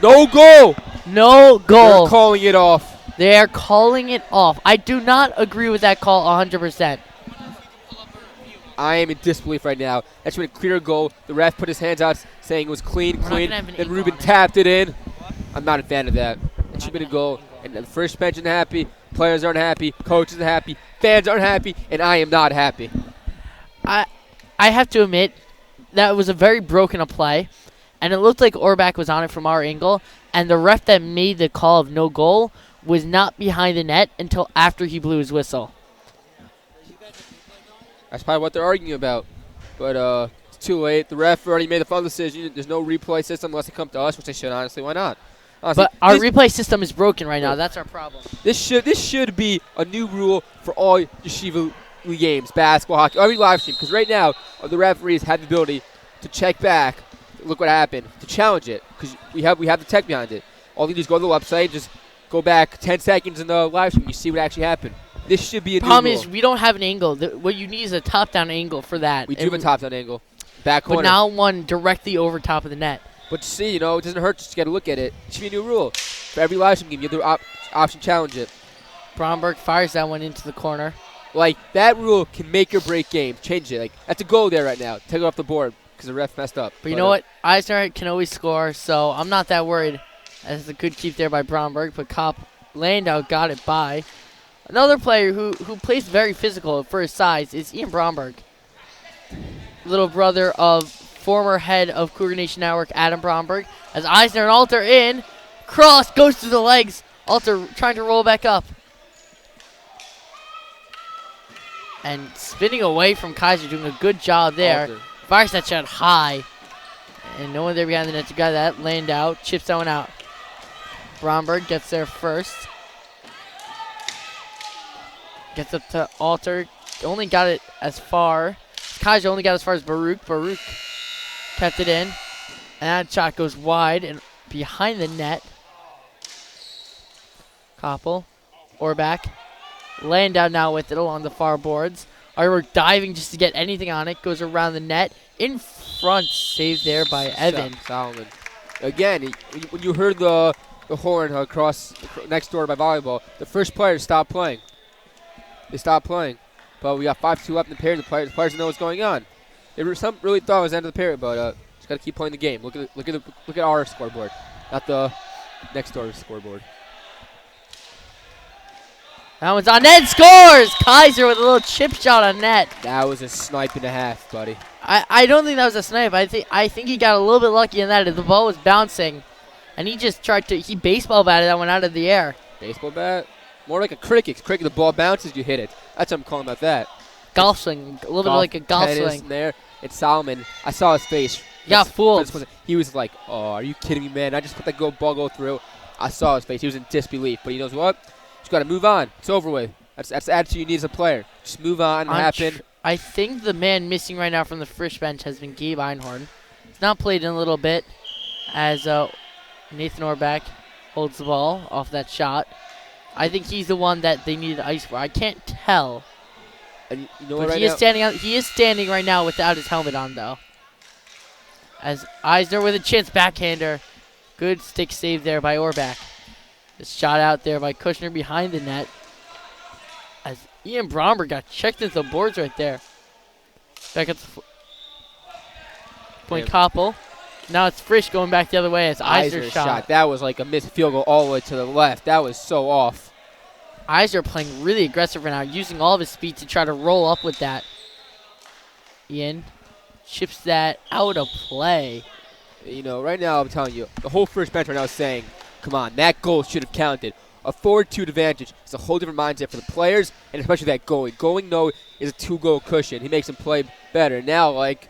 S1: No goal!
S2: No goal.
S1: They're calling it off.
S2: They are calling it off. I do not agree with that call 100%.
S1: I am in disbelief right now. That should have been a clear goal. The ref put his hands out saying it was clean.
S2: We're not gonna have an
S1: Then
S2: eagle
S1: Rubin
S2: on it.
S1: tapped it in. I'm not a fan of that. It should have been a goal. And the first bench isn't happy. Players aren't happy. Coaches aren't happy. Fans aren't happy. And I am not happy.
S2: I have to admit, that was a very broken a play. And it looked like Orbach was on it from our angle. And the ref that made the call of no goal was not behind the net until after he blew his whistle.
S1: That's probably what they're arguing about. But it's too late. The ref already made the final decision. There's no replay system unless they come to us, which they should, honestly. Why not? Honestly,
S2: But our replay system is broken right now. That's our problem.
S1: This should be a new rule for all yeshiva games, basketball, hockey, every live stream. Because right now, the referees have the ability to check back, look what happened, to challenge it. Because we have the tech behind it. All you do is go to the website, just go back 10 seconds in the live stream, you see what actually happened. This should be a new
S2: Problem
S1: rule.
S2: is, we don't have an angle. What you need is a top-down angle for that.
S1: We do have a top-down angle. Back corner.
S2: But now one directly over top of the net.
S1: But see, it doesn't hurt just to get a look at it. It should be a new rule. For every live stream game, you have the option to challenge it.
S2: Bromberg fires that one into the corner.
S1: Like, that rule can make or break games. Change it. Like, that's a goal there right now. Take it off the board because the ref messed up.
S2: But you know what? Eisner can always score, so I'm not that worried. As a good keep there by Bromberg, but Landau got it by. Another player who plays very physical for his size is Ian Bromberg. Little brother of former head of Cougar Nation Network, Adam Bromberg. As Eisner and Alter in. Cross goes to the legs. Alter trying to roll back up. And spinning away from Kaiser, doing a good job there.
S1: Alter.
S2: Fires that shot high. And no one there behind the net to guy that. Landau chips that one out. Bromberg gets there first. Gets up to Alter. Only got it as far. Kaiser only got as far as Baruch. Baruch kept it in. And that shot goes wide and behind the net. Koppel. Orbach. Laying down now with it along the far boards. Artwork diving just to get anything on it. Goes around the net. In front. Saved there by Evan.
S1: Solomon. Again, when you heard the horn across next door by volleyball, the first player stopped playing. They stopped playing. But we got 5-2 up in the period. The players know what's going on. Some really thought it was the end of the period, but just got to keep playing the game. Look at our scoreboard, not the next door's scoreboard.
S2: That one's on net. Scores! Kaiser with a little chip shot on net.
S1: That was a snipe and a half, buddy.
S2: I don't think that was a snipe. I think he got a little bit lucky in that. The ball was bouncing, and he just he baseball batted that one out of the air.
S1: Baseball bat? More like a cricket. Cricket, the ball bounces, you hit it. That's what I'm calling about that.
S2: Golf swing, a little bit like a golf swing.
S1: There. It's Solomon. I saw his face.
S2: He got fooled.
S1: He was like, "Oh, are you kidding me, man? I just let that ball go through." I saw his face. He was in disbelief. But he knows what? Just got to move on. It's over with. That's the attitude you need as a player. Just move on. What happened?
S2: I think the man missing right now from the Frisch bench has been Gabe Einhorn. He's not played in a little bit as Nathan Orbach holds the ball off that shot. I think he's the one that they need ice for. I can't tell.
S1: And you know
S2: but
S1: what,
S2: he is standing right now without his helmet on, though. As Eisner with a chance backhander. Good stick save there by Orbach. The shot out there by Kushner behind the net. As Ian Bromberg got checked into the boards right there. Back at the point, Koppel. Now it's Frisch going back the other way as Eisner shot.
S1: That was like a missed field goal all the way to the left. That was so off.
S2: Eisner playing really aggressive right now, using all of his speed to try to roll up with that. Ian chips that out of play.
S1: Right now I'm telling you, the whole first bench right now is saying, come on, that goal should have counted. A 4-2 advantage is a whole different mindset for the players, and especially that goalie. Going no is a 2-goal cushion. He makes them play better. Now, give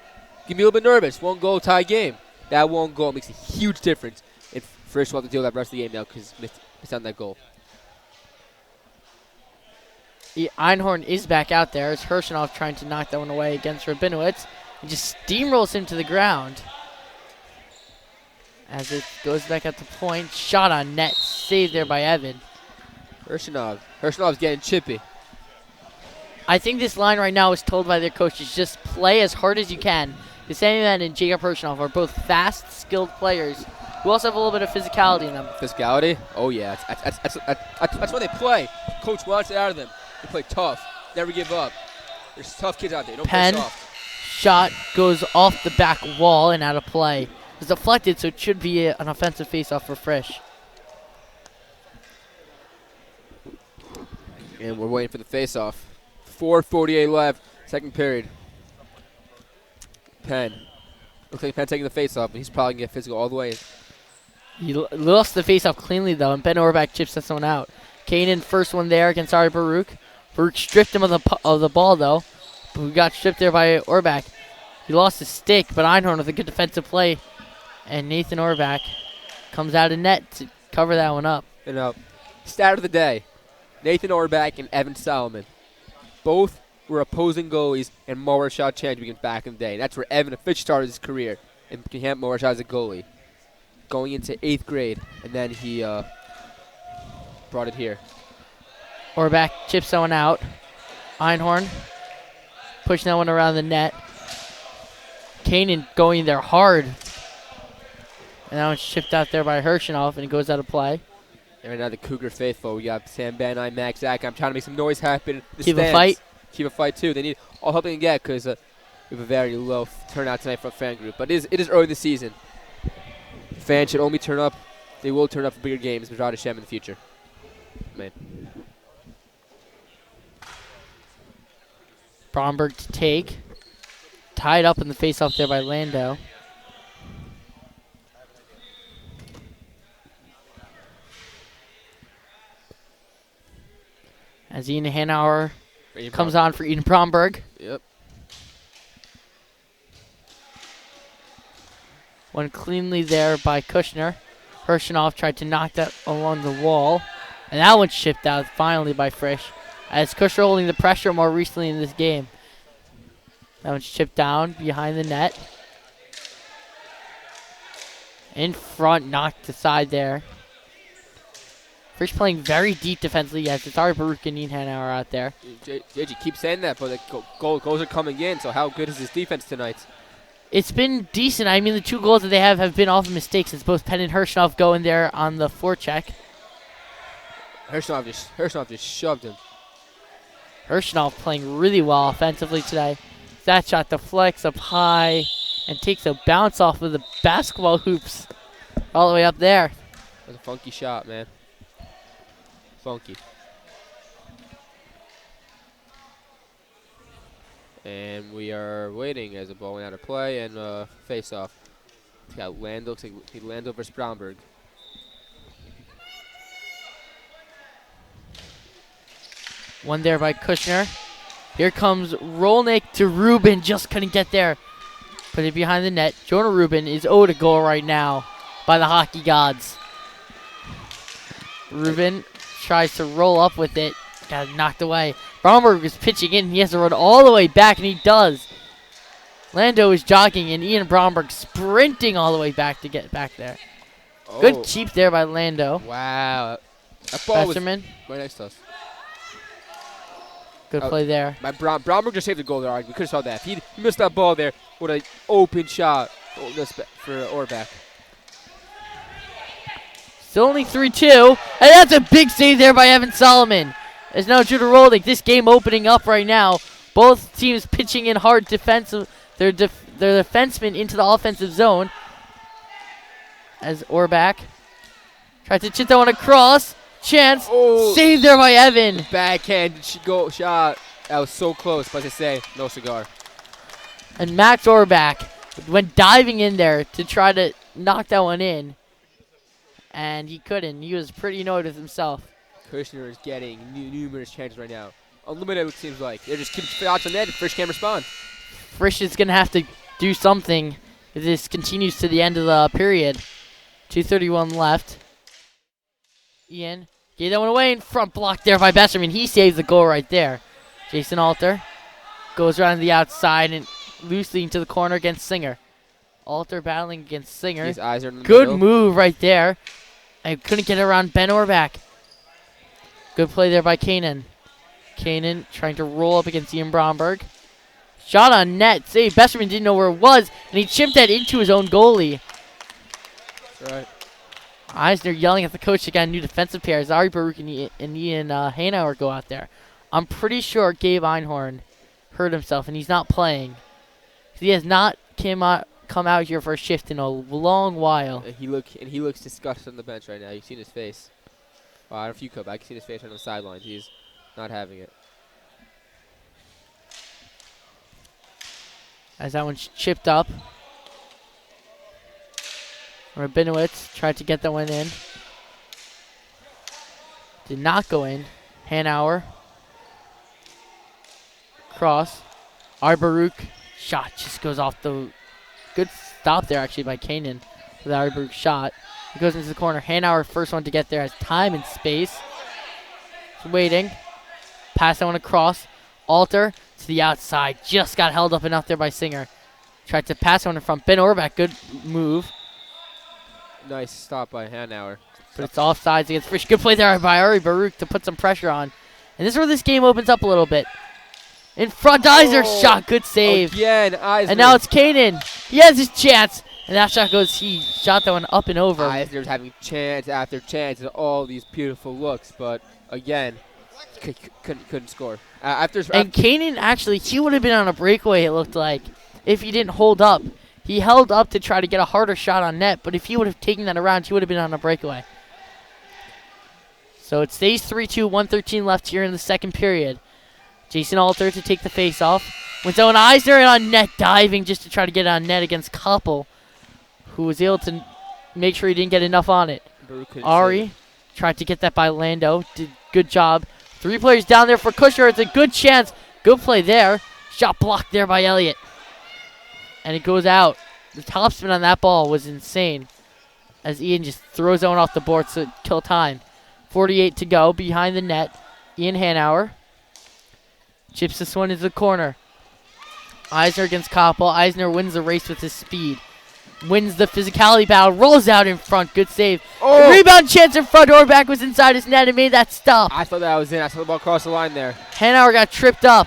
S1: me a little bit nervous. 1-goal tie game. That 1 goal makes a huge difference. And Frisch will have to deal with that rest of the game now because missed on that goal.
S2: Einhorn is back out there. It's Hershenov trying to knock that one away against Rabinowitz. He just steamrolls him to the ground. As it goes back at the point. Shot on net. Saved there by Evan.
S1: Hershenov's getting chippy.
S2: I think this line right now is told by their coaches, just play as hard as you can. The Sandman and Jacob Hershenov are both fast, skilled players who also have a little bit of physicality in them.
S1: Physicality? Oh, yeah. That's why they play. Coach wants it out of them. They play tough. Never give up. There's tough kids out there. Don't play soft.
S2: Shot goes off the back wall and out of play. It's deflected, so it should be an offensive faceoff for Frisch.
S1: And we're waiting for the faceoff. 4:48 left, second period. Penn. Looks like Penn taking the faceoff, and he's probably going to get physical all the way.
S2: He lost the faceoff cleanly, though, and Ben Orbach chips that one out. Kanan, first one there against Ari Baruch. Baruch stripped him of the ball, though. But we got stripped there by Orbach. He lost his stick, but Einhorn with a good defensive play. And Nathan Orbach comes out of net to cover that one up.
S1: Stat of the day. Nathan Orbach and Evan Solomon. Both were opposing goalies in Mowershot champions back in the day. That's where Evan officially started his career in Mowershot as a goalie. Going into 8th grade, and then he brought it here.
S2: Orbach chips that one out. Einhorn pushing that one around the net. Kanan going there hard. And that one's chipped out there by Hirschenoff, and it goes out of play.
S1: And right now the Cougar faithful. We got Sam Van Nuys, Max Zach. I'm trying to make some noise happen. In the
S2: Keep a
S1: stands.
S2: fight.
S1: Keep a fight, too. They need all help they can get because we have a very low turnout tonight for a fan group. But it is early this season. Fans should only turn up. They will turn up for bigger games with Rod Hashem in the future. Man.
S2: Bromberg to take. Tied up in the face-off there by Lando. As Ian Hanauer comes on for Eden Bromberg.
S1: Yep.
S2: One cleanly there by Kushner. Hirschenoff tried to knock that along the wall. And that one chipped out finally by Frisch. As Kushner holding the pressure more recently in this game. That one's chipped down behind the net. In front, knocked aside there. Frisch playing very deep defensively. Yes, it's Ari Baruch and Ian Hanauer out there.
S1: JG, keep saying that, but the goals are coming in, so how good is his defense tonight?
S2: It's been decent. I mean, the 2 goals that they have been off of mistakes. It's both Penn and Hirschenoff going there on the forecheck.
S1: Hirschenoff just shoved him.
S2: Hirschenoff playing really well offensively today. That shot deflects up high and takes a bounce off of the basketball hoops all the way up there.
S1: That's a funky shot, man. Funky. And we are waiting as a ball went out of play and face off. We got Lando, looks like Lando versus Bromberg.
S2: One there by Kushner. Here comes Rolnick to Rubin. Just couldn't get there. Put it behind the net. Jonah Rubin is owed a goal right now by the hockey gods. Rubin tries to roll up with it. Got it knocked away. Bromberg is pitching in. He has to run all the way back, and he does. Lando is jogging, and Ian Bromberg sprinting all the way back to get back there.
S1: Oh.
S2: Good keep there by Lando.
S1: Wow. That ball was
S2: Westerman.
S1: right next to us.
S2: Good play there.
S1: Bromberg just saved the goal there. We could have saw that. If he missed that ball there, what an open shot for Orbach.
S2: Still only 3-2. And that's a big save there by Evan Solomon. There's now Judah Roldick. This game opening up right now. Both teams pitching in hard defensive. Their defensemen into the offensive zone. As Orbach tried to chip that one across. Chance.
S1: Oh.
S2: Saved there by Evan.
S1: Backhand shot. That was so close, but as I say, no cigar.
S2: And Max Orbach went diving in there to try to knock that one in. And he couldn't. He was pretty annoyed with himself.
S1: Kushner is getting numerous chances right now. Unlimited, it seems like. They're just keeping shots on net and Frisch can't respond.
S2: Frisch is going to have to do something if this continues to the end of the period. 2:31 left. Ian gave that one away in front, blocked there by Besterman. He saves the goal right there. Jason Alter goes around the outside and loosely into the corner against Singer. Alter battling against Singer.
S1: His eyes are in the
S2: Good
S1: middle.
S2: move right there. I couldn't get it around Ben Orbach. Good play there by Kanan. Kanan trying to roll up against Ian Bromberg. Shot on net. Save. Besterman didn't know where it was, and he chipped that into his own goalie.
S1: That's right.
S2: Eisner yelling at the coach to get a new defensive pair as Ari Baruch and Ian Hanauer go out there. I'm pretty sure Gabe Einhorn hurt himself, and he's not playing. He has not come out here for a shift in a long while.
S1: He looks disgusted on the bench right now. You've seen his face. Well, I don't know if you could, but I can see his face on the sidelines. He's not having it.
S2: As that one's chipped up. Rabinowitz tried to get that one in. Did not go in. Hanauer. Cross. Arbaruch. Shot just goes off the... Good stop there, actually, by Kanan with the Arbaruch shot. He goes into the corner. Hanauer, first one to get there, has time and space. He's waiting. Pass that one across. Alter to the outside. Just got held up enough there by Singer. Tried to pass one in front. Ben Orbach, good move.
S1: Nice stop by Hanauer.
S2: But it's offsides against Frisch. Good play there by Ari Baruch to put some pressure on. And this is where this game opens up a little bit. In front, Eisner shot. Good save.
S1: Again, Eisner.
S2: And now it's Kanan. He has his chance. And that shot goes, he shot that one up and over.
S1: Eisner's having chance after chance and all these beautiful looks, but again, couldn't score.
S2: And Kanan, actually, he would have been on a breakaway, it looked like, if he didn't hold up. He held up to try to get a harder shot on net, but if he would have taken that around, he would have been on a breakaway. So it stays 3-2, 1:13 left here in the second period. Jason Alter to take the face-off. Went on Eisner and on net, diving just to try to get it on net against Koppel, who was able to make sure he didn't get enough on it. Ari tried to get that by Lando. Did good job. 3 players down there for Kushner. It's a good chance. Good play there. Shot blocked there by Elliott. And it goes out. The topspin on that ball was insane, as Ian just throws that one off the board to kill time. 48 to go behind the net. Ian Hanauer chips this one into the corner. Eisner against Koppel. Eisner wins the race with his speed. Wins the physicality battle. Rolls out in front. Good save.
S1: Oh.
S2: Rebound chance in front. Orback was inside his net and made that stop.
S1: I thought that was in. I saw the ball cross the line there.
S2: Hanauer got tripped up.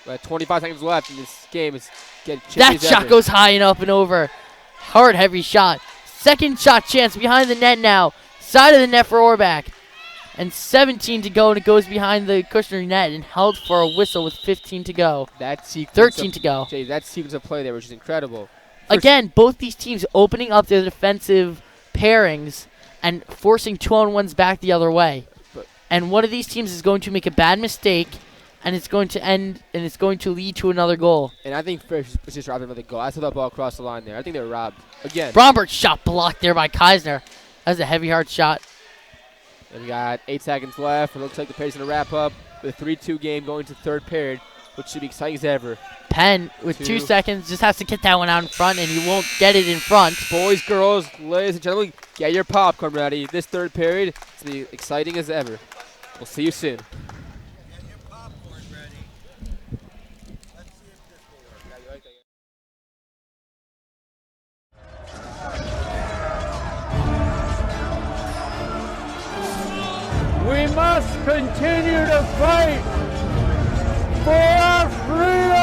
S1: But 25 seconds left in this game. Is getting
S2: That shot goes high and up and over. Hard, heavy shot. Second shot chance behind the net now. Side of the net for Orback. And 17 to go, and it goes behind the Kushner net and held for a whistle with 15 to go.
S1: That sequence
S2: 13 to go.
S1: Jay, that sequence of play there, which is incredible.
S2: Again, both these teams opening up their defensive pairings and forcing 2-on-1s back the other way. And one of these teams is going to make a bad mistake, and it's going to end, and it's going to lead to another goal.
S1: And I think Frisch was just robbed another goal. I saw that ball cross the line there. I think they were robbed. Again.
S2: Bromberg's shot blocked there by Keisner. That was a heavy, hard shot.
S1: And we got 8 seconds left. It looks like the pace is going to wrap up with a 3-2 game going to third period, which should be exciting as ever.
S2: Penn, with 2 seconds, just has to get that one out in front, and he won't get it in front.
S1: Boys, girls, ladies and gentlemen, get your popcorn ready. This third period is going to be exciting as ever. We'll see you soon.
S3: We must continue to fight for our freedom!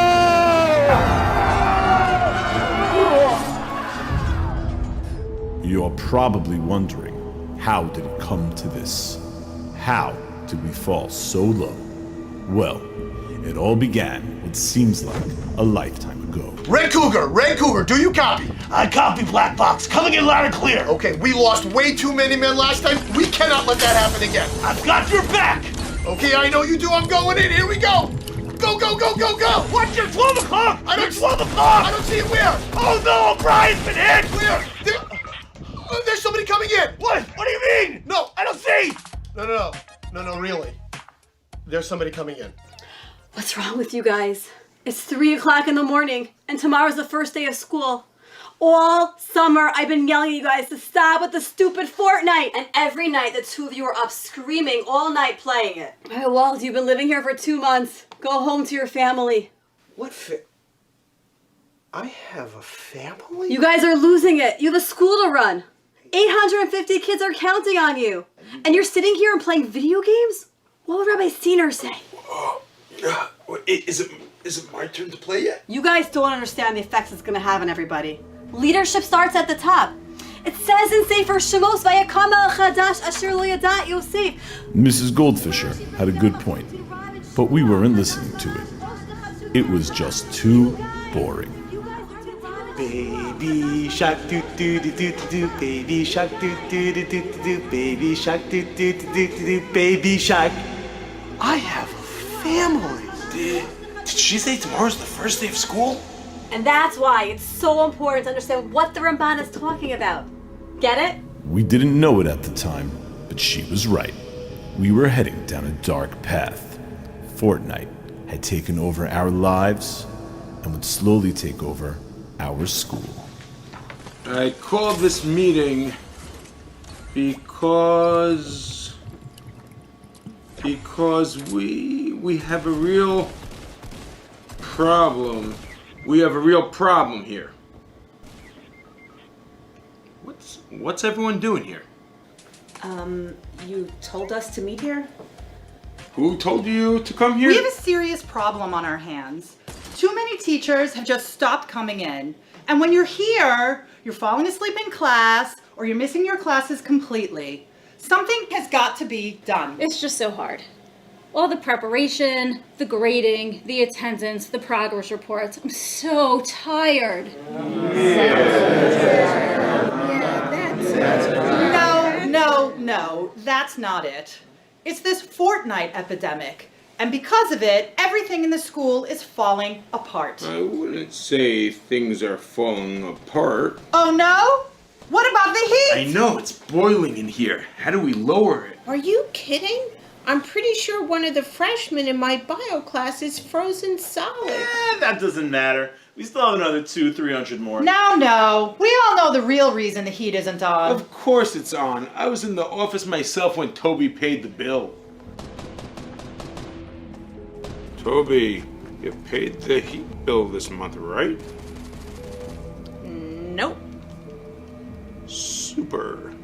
S6: You're probably wondering, how did it come to this? How did we fall so low? Well, it all began what seems like a lifetime ago.
S7: Red Cougar, do you copy?
S8: I copy, Black Box. Coming in loud and clear.
S7: Okay, we lost way too many men last time. We cannot let that happen again.
S8: I've got your back.
S7: Okay, I know you do. I'm going in. Here we go. Go, go, go, go, go.
S8: Watch your 12 o'clock.
S7: I don't
S8: 12 o'clock.
S7: I don't see it. Where?
S8: Oh, no, O'Brien's been hit.
S7: Where? There's somebody coming in.
S8: What? What do you mean?
S7: No.
S8: I don't see.
S7: No, really. There's somebody coming in.
S9: What's wrong with you guys? It's 3 o'clock in the morning, and tomorrow's the first day of school. All summer, I've been yelling at you guys to stop with the stupid Fortnite. And every night, the two of you are up screaming all night playing it. Well, you've been living here for 2 months. Go home to your family.
S7: What I have a family?
S9: You guys are losing it. You have a school to run. 850 kids are counting on you. And you're sitting here and playing video games? What would Rabbi Steiner say?
S8: Is it my turn to play yet?
S9: You guys don't understand the effects it's going to have on everybody. Leadership starts at the top. It says in Sefer Shemos, Vayakam al Chadash Asher Lo Yadat Yosef.
S6: Mrs. Goldfisher had a good point, but we weren't listening to it. It was just too boring.
S8: Baby shark doo doo doo doo doo, baby shark doo doo doo doo doo, baby shark doo doo doo doo doo, baby shark.
S7: I have a family.
S8: Did she say tomorrow's the first day of school?
S9: And that's why it's so important to understand what the Ramban is talking about. Get it?
S6: We didn't know it at the time, but she was right. We were heading down a dark path. Fortnite had taken over our lives and would slowly take over our school.
S10: I called this meeting because we have a real problem. We have a real problem here. What's everyone doing here?
S11: You told us to meet here?
S10: Who told you to come here?
S11: We have a serious problem on our hands. Too many teachers have just stopped coming in,
S12: And when you're here, you're falling asleep in class or you're missing your classes completely. Something has got to be done.
S13: It's just so hard. All the preparation, the grading, the attendance, the progress reports. I'm so tired.
S12: No, that's not it. It's this Fortnite epidemic. And because of it, everything in the school is falling apart.
S10: I wouldn't say things are falling apart.
S12: Oh no? What about the heat?
S10: I know, it's boiling in here. How do we lower it?
S14: Are you kidding? I'm pretty sure one of the freshmen in my bio class is frozen solid.
S8: That doesn't matter. We still have another 200-300 more.
S12: No. We all know the real reason the heat isn't on.
S10: Of course it's on. I was in the office myself when Toby paid the bill. Toby, you paid the heat bill this month, right?
S14: Nope.
S10: Super.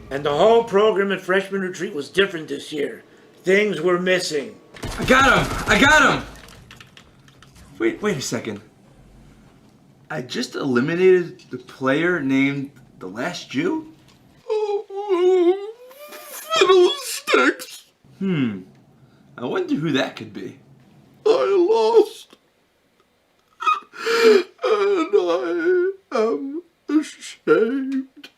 S15: And the whole program at Freshman Retreat was different this year. Things were missing.
S16: I got him! Wait a second. I just eliminated the player named The Last Jew?
S10: Oh, fiddlesticks.
S16: I wonder who that could be.
S10: I lost. And I am ashamed.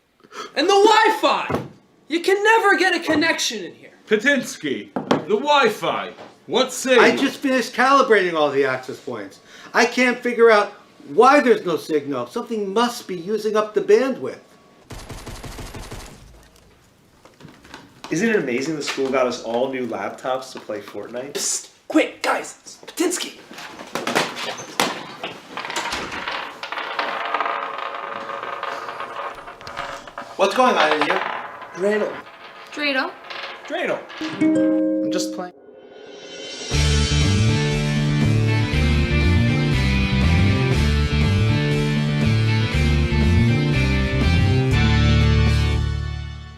S3: And the Wi-Fi! You can never get a connection in here.
S10: Patinsky, the Wi-Fi. What's saved?
S17: I just finished calibrating all the access points. I can't figure out why there's no signal. Something must be using up the bandwidth.
S8: Isn't it amazing the school got us all new laptops to play Fortnite?
S3: Psst, quick, guys, Patinsky.
S17: What's going on in here?
S14: Dreidel.
S8: I'm just playing.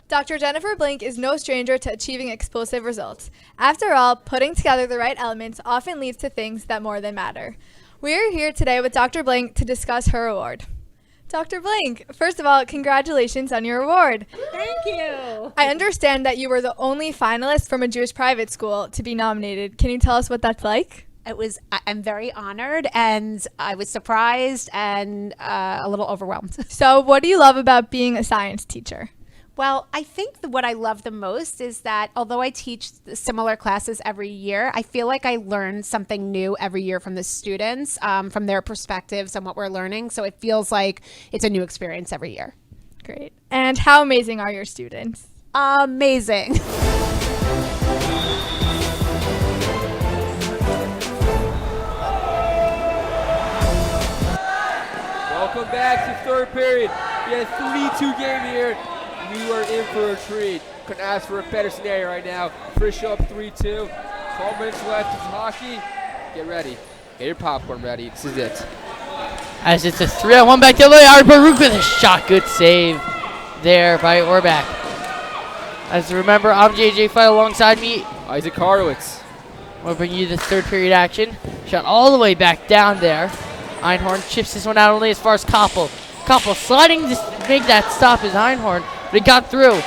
S18: Dr. Jennifer Blink is no stranger to achieving explosive results. After all, putting together the right elements often leads to things that more than matter. We are here today with Dr. Blink to discuss her award. Dr. Blink, first of all, congratulations on your award.
S14: Thank you.
S18: I understand that you were the only finalist from a Jewish private school to be nominated. Can you tell us what that's like?
S19: I'm very honored, and I was surprised and a little overwhelmed.
S18: So what do you love about being a science teacher?
S19: Well, I think what I love the most is that although I teach similar classes every year, I feel like I learn something new every year from the students, from their perspectives on what we're learning. So it feels like it's a new experience every year.
S18: Great. And how amazing are your students?
S19: Amazing.
S1: Welcome back to third period. We had a 3-2 game here. We are in for a treat. Couldn't ask for a better scenario right now. Frisch up 3-2. 12 minutes left. It's hockey. Get ready. Get your popcorn ready. This is it.
S2: As it's a 3-on-1 back the other way. Baruch with a shot. Good save there by Orbach. As remember, I'm JJ Fight alongside me.
S1: Isaac Horowitz.
S2: We'll bring you the third period action. Shot all the way back down there. Einhorn chips this one out only as far as Koppel. Koppel sliding to make that stop is Einhorn. But he got through.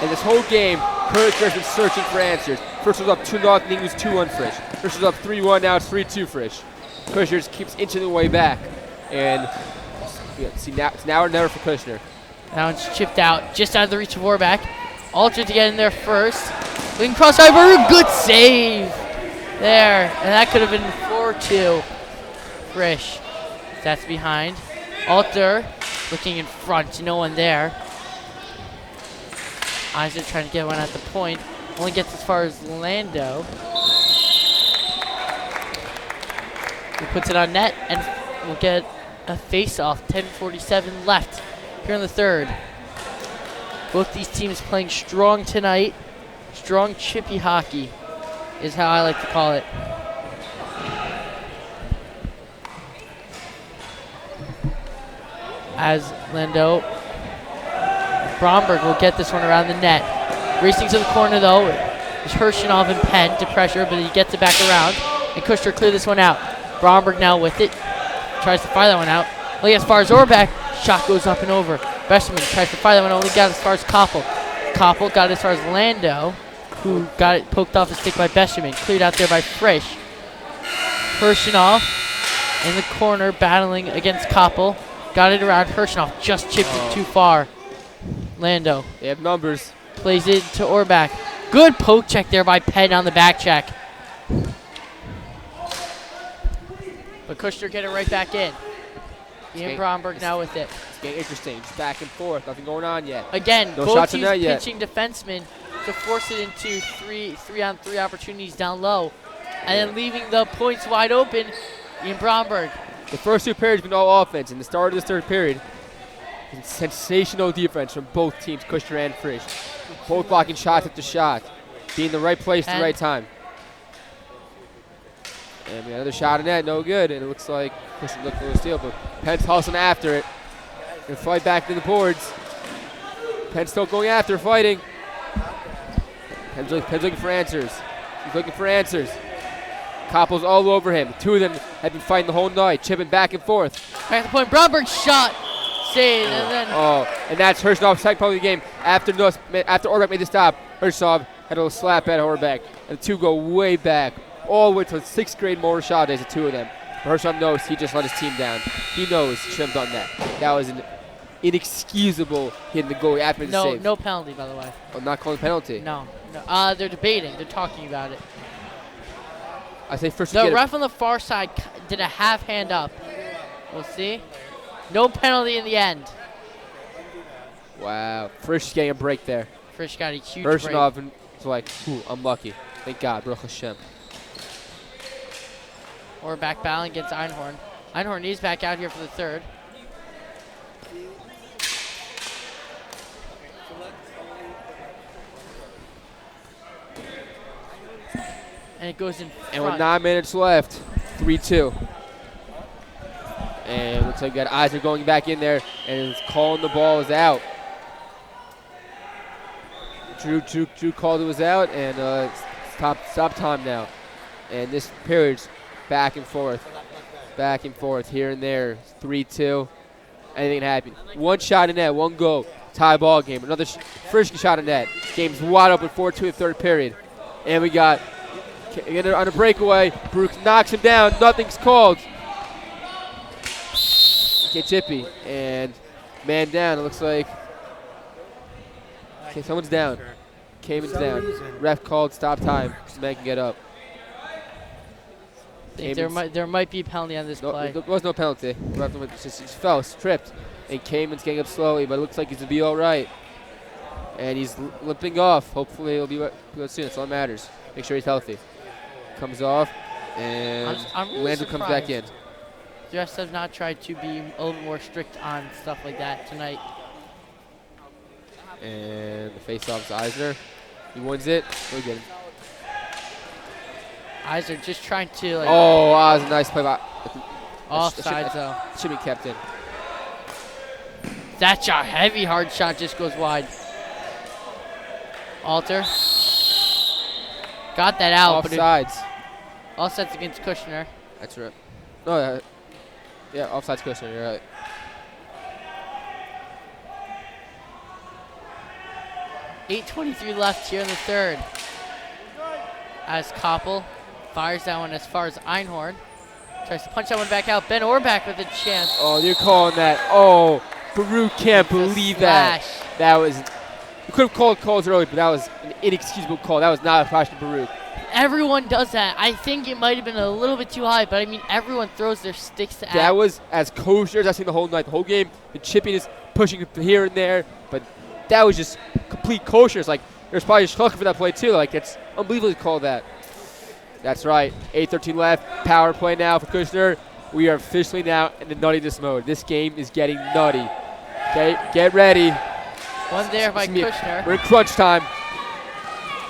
S1: And this whole game, Kushner's been searching for answers. First was up 2-0, he was 2-1 Frisch. First was up 3-1, now it's 3-2 Frisch. Kushner just keeps inching the way back. And see, now it's now or never for Kushner.
S2: That one's chipped out, just out of the reach of Orbach. Alter to get in there first. Looking cross Baruch, good save there. And that could have been 4-2 Frisch. That's behind. Alter looking in front, no one there. Isaac trying to get one at the point. Only gets as far as Lando. He puts it on net and we'll get a face-off. 10:47 left here in the third. Both these teams playing strong tonight. Strong chippy hockey is how I like to call it. As Lando Bromberg will get this one around the net. Racing to the corner though is Hershinov and Penn to pressure, but he gets it back around. And Kushner clear this one out. Bromberg now with it. tries to fire that one out. Only as far as Orbeck. Shot goes up and over. Besserman tries to fire that one. Only got as far as Koppel. Koppel got as far as Lando, who got it poked off his stick by Besserman. Cleared out there by Frisch. Hirschenoff in the corner battling against Koppel. Got it around. Hirschenoff just chipped it too far. Lando.
S1: They have numbers.
S2: Plays it to Orbeck. Good poke check there by Penn on the back check. But Kushner get it right back in. Ian Bromberg now with it.
S1: It's getting interesting. Just back and forth. Nothing going on yet.
S2: Again,
S1: no
S2: both
S1: shots
S2: teams
S1: in net yet.
S2: pitching defensemen to force it into three-on-3 opportunities down low. And then leaving the points wide open. Ian Bromberg.
S1: The first two periods have been all offense. In the start of this third period, sensational defense from both teams, Kushner and Frisch. Both blocking shots after shot. Being in the right place at the right time. And we got another shot in net, no good. And it looks like Kushner looking for a steal, but Penn's hustling after it. Gonna fight back to the boards. Penn's still going after, fighting. Penn's looking for answers. He's looking for answers. Koppel's all over him. The two of them have been fighting the whole night, chipping back and forth.
S2: Back to the point. Bromberg shot. Saved. And then.
S1: And that's Hirschnoff's second point of the game. After Orbeck made the stop, Hirschnoff had a little slap at Orbeck. And the two go way back. All the way to the 6th grade Motor Shaw days, the two of them. But Hirschnoff knows he just let his team down. He knows he shouldn't have done that. That was an inexcusable hitting the goal after the save.
S2: No penalty, by the way.
S1: Oh, not calling penalty?
S2: No. They're debating. They're talking about it.
S1: I say first.
S2: The ref on the far side did a half hand up. We'll see. No penalty in the end.
S1: Wow. Frisch getting a break there.
S2: Frisch got a huge
S1: Hirschnoff
S2: break.
S1: was like, I'm lucky. Thank God. Baruch Hashem.
S2: Or back battling against Einhorn. Einhorn is back out here for the third. And it goes in front.
S1: And with 9 minutes left, 3-2. And looks like we got Eisner going back in there and is calling the ball is out. Drew called it was out, and stop time now. And this period's back and forth here and there. 3-2. Anything can happen. One shot in net, one goal. Tie ball game. Another Frisch shot in net. Game's wide open, 4-2 in the third period. And we got on a breakaway. Brooks knocks him down. Nothing's called. Get chippy. And man down. It looks like. Okay, someone's down. Cayman's down. Ref called stop time. So man can get up.
S2: There might be a penalty on this play.
S1: There was no penalty. He fell, tripped. And Cayman's getting up slowly, but it looks like he's going to be all right. And he's limping off. Hopefully he'll be good soon. That's all that matters. Make sure he's healthy. Comes off, and
S2: I'm really
S1: Lando comes back in.
S2: The refs have not tried to be a little bit more strict on stuff like that tonight.
S1: And the face-off's Eisner. He wins it. We're good.
S2: Eisner just trying to like.
S1: Oh, that was a nice play by.
S2: Offside though.
S1: Should be kept in.
S2: That shot, heavy hard shot, just goes wide. Alter. Got that out.
S1: Offsides.
S2: Offsides against Kushner.
S1: That's right. No, yeah, offsides Kushner. You're right.
S2: .8:23 left here in the third. As Koppel fires that one as far as Einhorn. Tries to punch that one back out. Ben Orbeck with a chance.
S1: Oh, you're calling that. Oh, Baruch can't believe that. That was. You could have called calls early, but that was an inexcusable call. That was not a flash to Baruch.
S2: Everyone does that. I think it might have been a little bit too high, but I mean, everyone throws their sticks to
S1: That was as kosher as I've seen the whole night. The whole game, the chippiness, pushing it here and there, but that was just complete kosher. It's like, there's probably a shlucker for that play too. Like, it's unbelievable to call that. That's right. 8:13 left. Power play now for Kushner. We are officially now in the nuttiness mode. This game is getting nutty. Okay, get ready.
S2: One there by Kushner.
S1: We're in crunch time.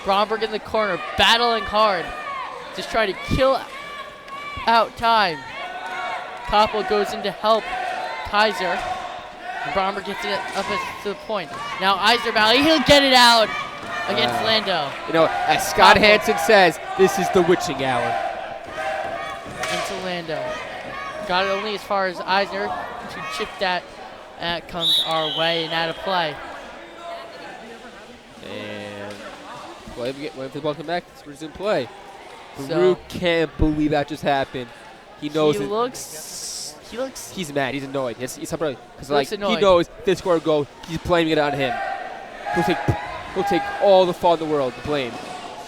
S2: Bromberg in the corner, battling hard. Just trying to kill out time. Koppel goes in to help Kaiser. And Bromberg gets it up to the point. Now Eisner Valley, he'll get it out against Lando.
S1: You know, as Scott Hansen says, this is the witching hour.
S2: Into Lando. got it only as far as Eisner to chip that. That comes our way and out of play.
S1: And wait for the ball to come back. Let's resume play.
S2: So-
S1: Baruch can't believe that just happened. He knows
S2: He
S1: it.
S2: looks.
S1: He's mad. He's annoyed. He's probably because
S2: Looks
S1: he
S2: annoyed.
S1: knows if they score a goal, he's blaming it on him. He'll take all the fault in the world to blame.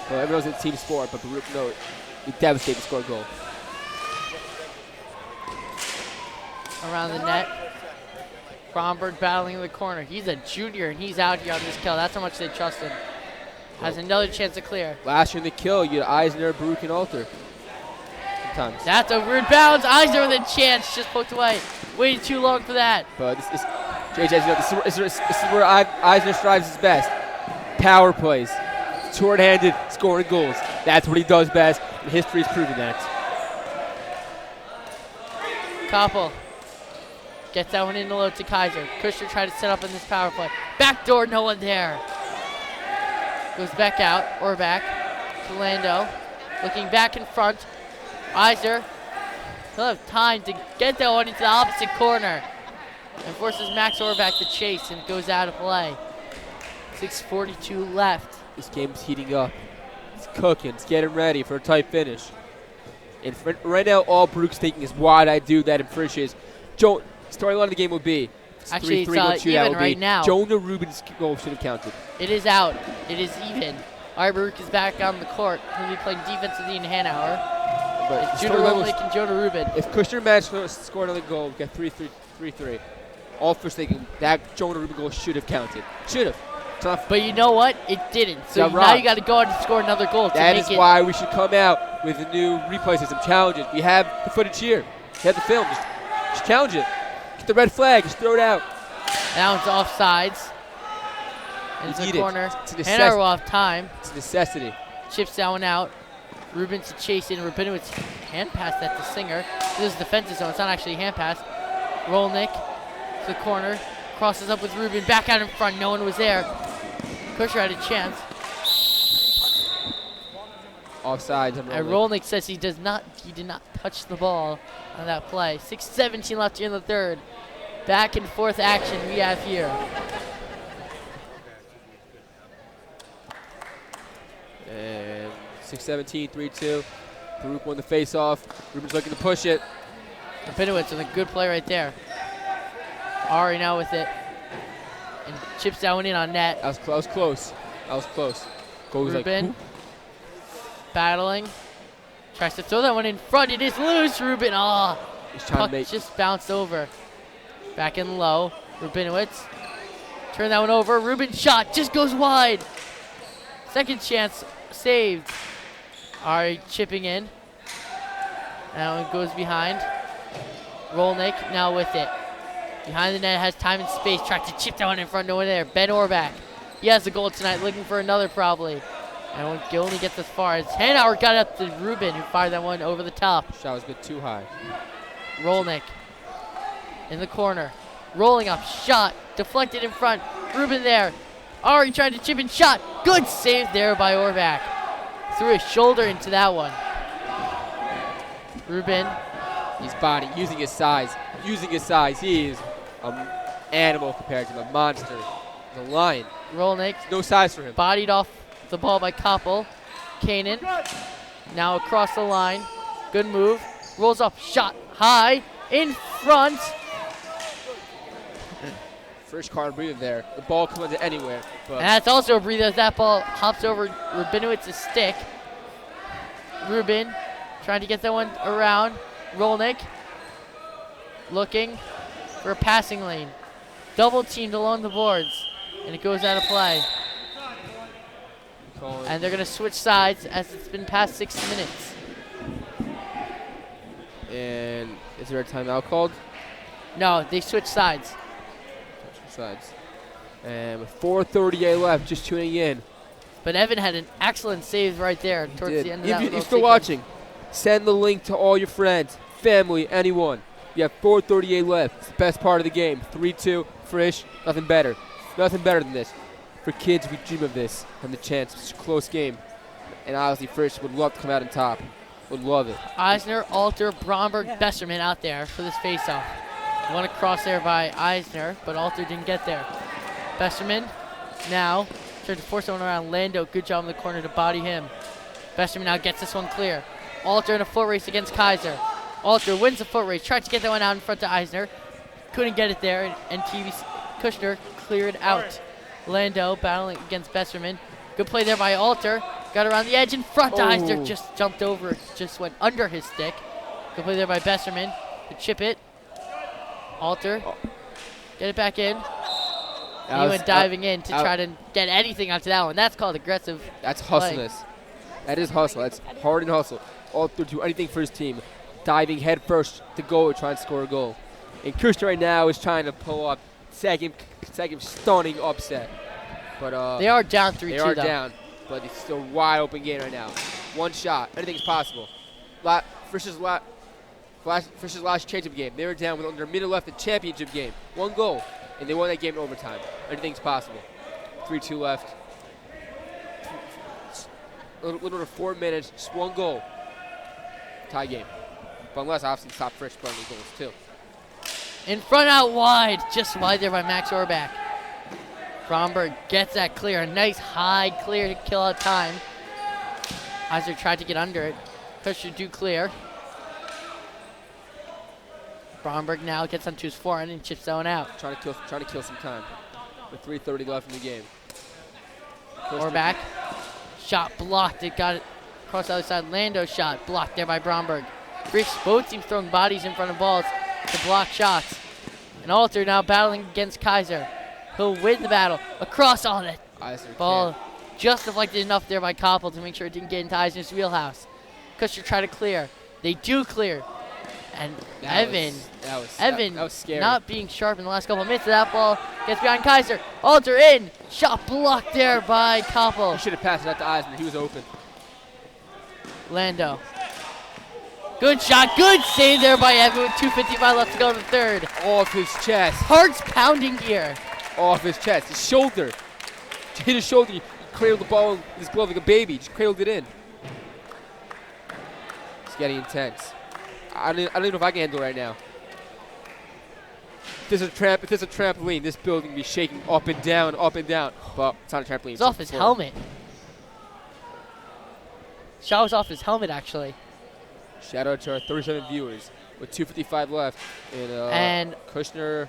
S1: Well, everyone knows it's a team sport, but Baruch knows he's devastated to score a goal.
S2: Around the net. Bromberg battling in the corner. He's a junior, and he's out here on this kill. That's how much they trust him. Has another chance to clear.
S1: Last year in the kill, you had Eisner, Baruch, and Alter. Sometimes.
S2: That's a weird bounce. Eisner with a chance. Just poked away. Waited too long for that.
S1: But this is, JJ, you know, this is where Eisner strives his best. Power plays. Short-handed, scoring goals. That's what he does best, and history has proven that.
S2: Koppel gets that one in the low to Kaiser. Kushner tried to set up in this power play. Backdoor, no one there. Goes back out, or back to Lando. Looking back in front. Eisner, he'll have time to get that one into the opposite corner. And forces Max Orback to chase, and it goes out of play. 6:42 left.
S1: This game's heating up. It's cooking. It's getting ready for a tight finish. And right now, all Baruch's thinking is why'd I do that in Frisch is. Storyline of the game will be.
S2: Actually,
S1: 3-3 goal
S2: it's
S1: shootout
S2: even
S1: will
S2: right
S1: be.
S2: now.
S1: Jonah Rubin's goal should have counted.
S2: It is out. It is even. Baruch is back on the court. He'll be playing defense with Ian Hanauer.
S1: But
S2: It's Judah Rolnick and Jonah Rubin.
S1: If Kushner managed to score another goal, get 3-3, all Frisch thinking that Jonah Rubin goal should have counted. Should have.
S2: But you know what? It didn't. So
S1: Yeah,
S2: now
S1: Rob.
S2: you got to go out and score another goal.
S1: That
S2: to
S1: is
S2: make it.
S1: why we should come out with a new replay system challenges. We have the footage here. We have the film. Just challenge it. Get the red flag. Just throw it out.
S2: Now it's offsides. Into
S1: need
S2: the
S1: it.
S2: corner.
S1: It's a
S2: Hanauer will have time.
S1: It's a necessity.
S2: Chips that one out. Rubin to chase in. Rabinowitz hand pass that to Singer. This is defensive zone. It's not actually a hand pass. Rolnick to the corner. Crosses up with Rubin. Back out in front. No one was there. Kushner had a chance.
S1: Offsides.
S2: And Rolnick says he did not touch the ball on that play. 6:17 left here in the third. Back and forth action we have here.
S1: And 6-17, 3-2. Baruch won the face-off. Rubin's looking to push it.
S2: Rabinowitz with a good play right there. Ari now with it. And chips that one in on net.
S1: That was close. Goes
S2: Rubin
S1: like,
S2: battling. Tries to throw that one in front. It is loose. Rubin. Oh,
S1: he's trying
S2: puck
S1: to make.
S2: just bounced over. Back in low. Rabinowitz. Turn that one over. Rubin shot. Just goes wide. Second chance saved. Ari chipping in. That one goes behind. Rolnick now with it. Behind the net, has time and space. Tries to chip that one in front. No one there. Ben Orback. He has the goal tonight. Looking for another probably. And he only gets as far as Hanauer got up to Rubin, who fired that one over the top.
S1: Shot was a bit too high.
S2: Rolnick in the corner. Rolling up. Shot. Deflected in front. Rubin there. Ari trying to chip in. Shot. Good save there by Orback. Threw his shoulder into that one. Rubin.
S1: His body, using his size. He is an animal compared to him, a monster. He's a lion.
S2: Rolnick.
S1: No size for him.
S2: Bodied off the ball by Koppel. Kanan. Now across the line. Good move. Rolls up. Shot high. In front.
S1: First card breather there. The ball comes to anywhere. But
S2: And that's also a breather as that ball hops over Rabinowitz's stick. Rubin trying to get that one around. Rolnick looking for a passing lane. Double teamed along the boards. And it goes out of play. And they're going to switch sides as it's been past 6 minutes.
S1: And is there a timeout called?
S2: No, they switch sides.
S1: And with 4:38 left, just tuning in.
S2: But Evan had an excellent save right there towards the end of that
S1: If
S2: little
S1: you're still
S2: sequence.
S1: watching, send the link to all your friends, family, anyone. You have 4:38 left. It's the best part of the game. 3-2, Frisch, nothing better. Nothing better than this. For kids, we dream of this and the chance. It's a close game. And obviously, Frisch would love to come out on top. Would love it.
S2: Eisner, Alter, Bromberg, Besserman out there for this faceoff. One across there by Eisner, but Alter didn't get there. Besserman now tries to force someone around. Lando, good job in the corner to body him. Besserman now gets this one clear. Alter in a foot race against Kaiser. Alter wins the foot race, tried to get that one out in front to Eisner. Couldn't get it there, and Kushner cleared out. Lando battling against Besserman. Good play there by Alter. Got around the edge in front to Eisner. Just jumped over, just went under his stick. Good play there by Besserman to chip it. Alter, get it back in. He went diving in to try to get anything onto that one. That's called aggressive.
S1: That's hustleness. That is hustle. That's hard and hustle. Alter do anything for his team. Diving head first to goal, trying to score a goal. And Kushner right now is trying to pull up second stunning upset. But
S2: they are down 3-2.
S1: They are down, but it's still a wide open game right now. One shot, anything's possible. Frisch's last championship game, they were down with under a minute left in the championship game. One goal, and they won that game in overtime. Anything's possible. 3-2 left. A little over 4 minutes, just one goal. Tie game. But unless obviously stop Frisch scoring the goals too.
S2: In front out wide, just wide there by Max Orbach. Bromberg gets that clear. A nice high clear to kill out time. Eisner tried to get under it. Kushner do clear. Bromberg now gets onto his forehand and chips that one out.
S1: Trying to kill some time. With 3:30 left in the game.
S2: Orbach. Shot blocked. It got it across the other side. Lando shot blocked there by Bromberg. Frisch, both teams throwing bodies in front of balls to block shots. And Alter now battling against Kaiser. He'll win the battle across all that. Ball just deflected enough there by Koppel to make sure it didn't get into Eisner's wheelhouse. Kushner tried to clear. They do clear. And Evan
S1: was scary.
S2: Not being sharp in the last couple of minutes of that ball. Gets behind Kaiser. Alter in. Shot blocked there by Koppel.
S1: He should have passed it out to Eisner. He was open.
S2: Lando. Good shot. Good save there by Evan with 2:55 left to go in the third.
S1: Off his chest.
S2: Heart's pounding here.
S1: Off his chest. His shoulder. Hit his shoulder. He cradled the ball in his glove like a baby. Just cradled it in. It's getting intense. I don't even know if I can handle it right now. If there's a trampoline, this building would be shaking up and down, up and down. But it's not a trampoline.
S2: It's off his helmet. Shot was off his helmet, actually.
S1: Shout out to our 37 viewers with 2:55 left. And Kushner.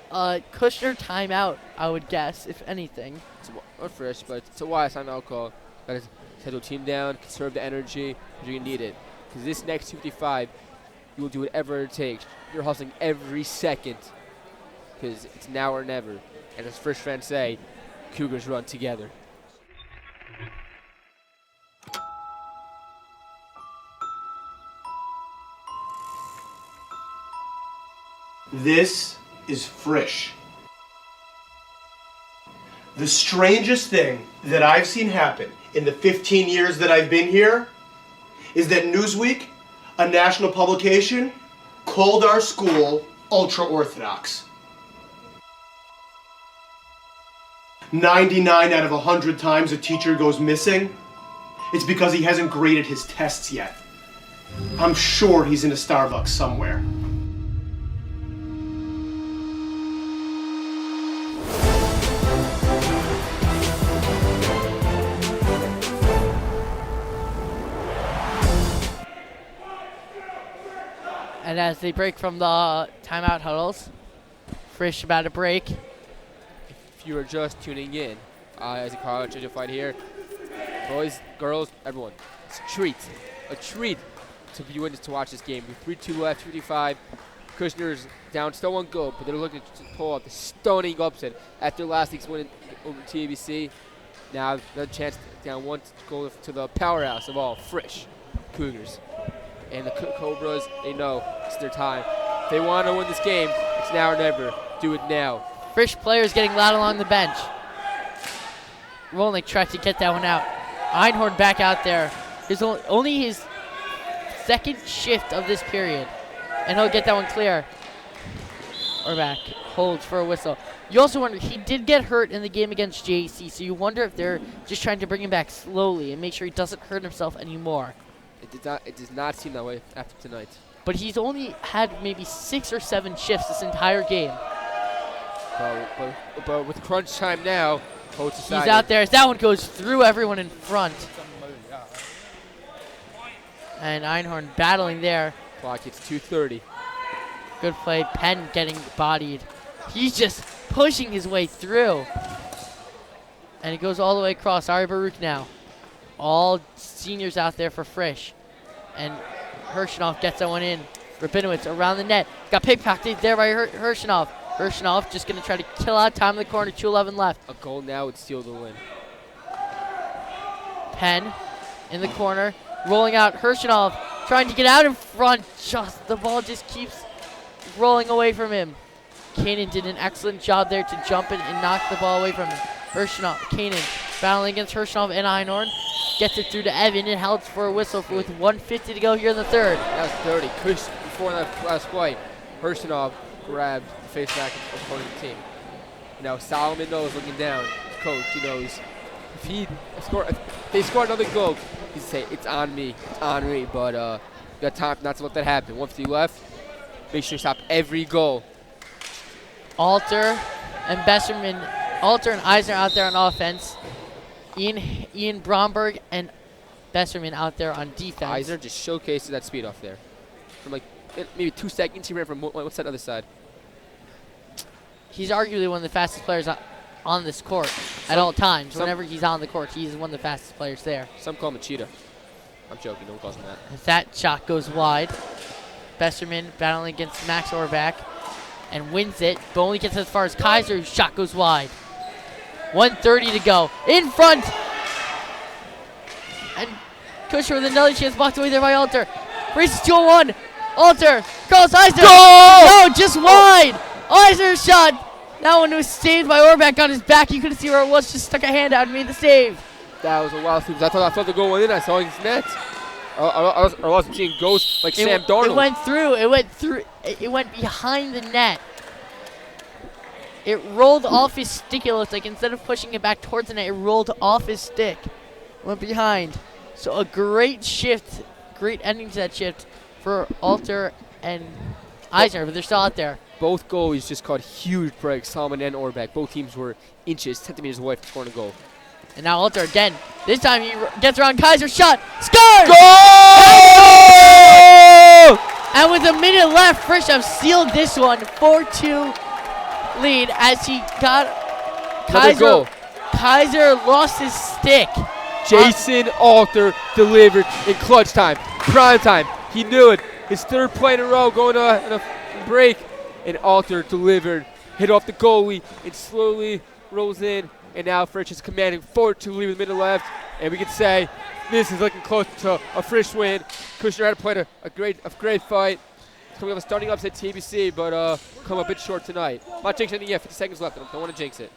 S2: Kushner timeout, I would guess, if anything.
S1: It's Frisch, but it's a wise timeout call. Got to settle the team down, conserve the energy, because you're going to need it. Because this next 2:55, you will do whatever it takes. You're hustling every second, because it's now or never. And as Frisch fans say, Cougars run together.
S20: This is Frisch. The strangest thing that I've seen happen in the 15 years that I've been here is that Newsweek, a national publication, called our school ultra-Orthodox. 99 out of 100 times a teacher goes missing, it's because he hasn't graded his tests yet. I'm sure he's in a Starbucks somewhere.
S2: And as they break from the timeout huddles, Frisch about to break.
S1: If you are just tuning in, as a college fight here, boys, girls, everyone, it's a treat to be witness to watch this game. With 3-2 left, 2:55. Kushner's down, still one goal, but they're looking to pull out the stunning upset after last week's win over TABC. Now the chance down one to go to the powerhouse of all, Frisch Cougars. And the Cobras, they know it's their time. If they want to win this game, it's now or never. Do it now.
S2: Frisch players getting loud along the bench. Rolnick tried to get that one out. Einhorn back out there. Only his second shift of this period. And he'll get that one clear. Or back. Holds for a whistle. You also wonder, he did get hurt in the game against JC, so you wonder if they're just trying to bring him back slowly and make sure he doesn't hurt himself anymore.
S1: It does not seem that way after tonight.
S2: But he's only had maybe 6 or 7 shifts this entire game.
S1: But with crunch time now, Coach decided.
S2: He's out there. That one goes through everyone in front. And Einhorn battling there.
S1: Clock hits 2:30.
S2: Good play. Penn getting bodied. He's just pushing his way through. And he goes all the way across. Ari Baruch now. All seniors out there for Frisch. And Hirschnoff gets that one in. Rabinowitz around the net. Got pickpocketed there by Hirschnoff. Hirschnoff just going to try to kill out time in the corner. 2:11 left.
S1: A goal now would steal the win.
S2: Penn in the corner. Rolling out. Hirschnoff trying to get out in front. The ball just keeps rolling away from him. Kanan did an excellent job there to jump in and knock the ball away from him. Kanan battling against Hirschnoff and Einhorn. Gets it through to Evan and held for a whistle with 1:50 to go here in the third.
S1: That was 30. Before that last play, Hirschnoff grabbed the face back of the opposing team. Now Solomon knows, looking down. His coach, he knows if they score another goal, he'd say it's on me. But you got time not to let that happen. 1:50 left. Make sure you stop every goal.
S2: Alter and Eisner out there on offense. Ian Bromberg and Besserman out there on defense.
S1: Eisner just showcases that speed off there. From like maybe 2 seconds, he ran from what's that other side?
S2: He's arguably one of the fastest players on this court at all times. Whenever he's on the court, he's one of the fastest players there.
S1: Some call him a cheetah. I'm joking, no one calls him that.
S2: As that shot goes wide. Besserman battling against Max Orbach and wins it, but only gets as far as Kaiser, whose shot goes wide. 1:30 to go. In front! And Kushner with another chance, blocked away there by Alter. Races 2-1. Alter, cross Eisner.
S1: Goal!
S2: No, just wide. Eisner's shot. That one was saved by Orbach on his back. You couldn't see where it was, just stuck a hand out and made the save.
S1: That was a wild save. I thought the goal went in. I saw his net. I wasn't seeing ghosts like Sam Darnold.
S2: It went through. It went behind the net. It rolled off his stick, it looked like. Instead of pushing it back towards the net, it rolled off his stick. Went behind. So a great shift, great ending to that shift for Alter and Eisner, but they're still out there.
S1: Both goalies just caught huge breaks, Solomon and Orbach. Both teams were inches, centimeters away from scoring a goal.
S2: And now Alter again. This time he gets around Kaiser, shot, scores!
S1: Goal!
S2: And with a minute left, Frisch have sealed this one, 4-2 lead as he got
S1: Kaiser.
S2: Kaiser lost his stick.
S1: Jason Alter delivered in clutch time, prime time. He knew it. His third play in a row going on a break, and Alter delivered, hit off the goalie, and slowly rolls in. And now Frisch is commanding 4-2 lead with a minute left, and we can say this is looking close to a Frisch win. Kushner had played a great fight. Coming up a starting upset TBC, but come a bit short tonight. Not jinxing anything yet. 50 seconds left. Don't want to jinx it.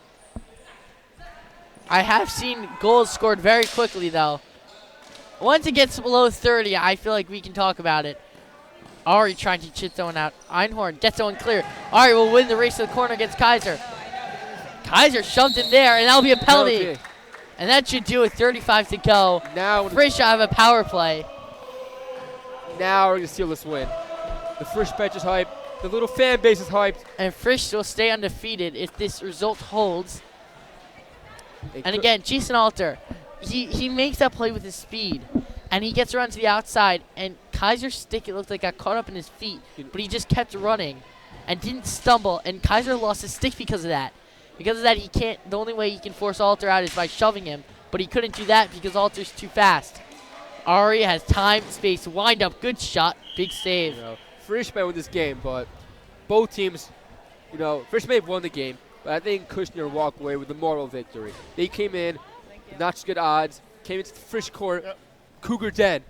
S2: I have seen goals scored very quickly, though. Once it gets below 30, I feel like we can talk about it. Ari trying to chip someone out. Einhorn gets someone clear. Ari will win the race to the corner against Kaiser. Kaiser shoved him there, and that'll be a penalty. And that should do it. 35 to go.
S1: Now
S2: Frisch have a power play.
S1: Now we're going to steal this win. The Frisch bench is hyped. The little fan base is hyped.
S2: And Frisch will stay undefeated if this result holds. And again, Jason Alter, he makes that play with his speed. And he gets around to the outside. And Kaiser's stick, it looked like, got caught up in his feet. But he just kept running and didn't stumble. And Kaiser lost his stick because of that. Because of that, he can't. The only way he can force Alter out is by shoving him. But he couldn't do that because Alter's too fast. Ari has time, space, wind up. Good shot. Big save.
S1: Frisch may win this game, but both teams, Frisch may have won the game, but I think Kushner walked away with the moral victory. They came in, not just good odds, came into the Frisch court, Cougar den.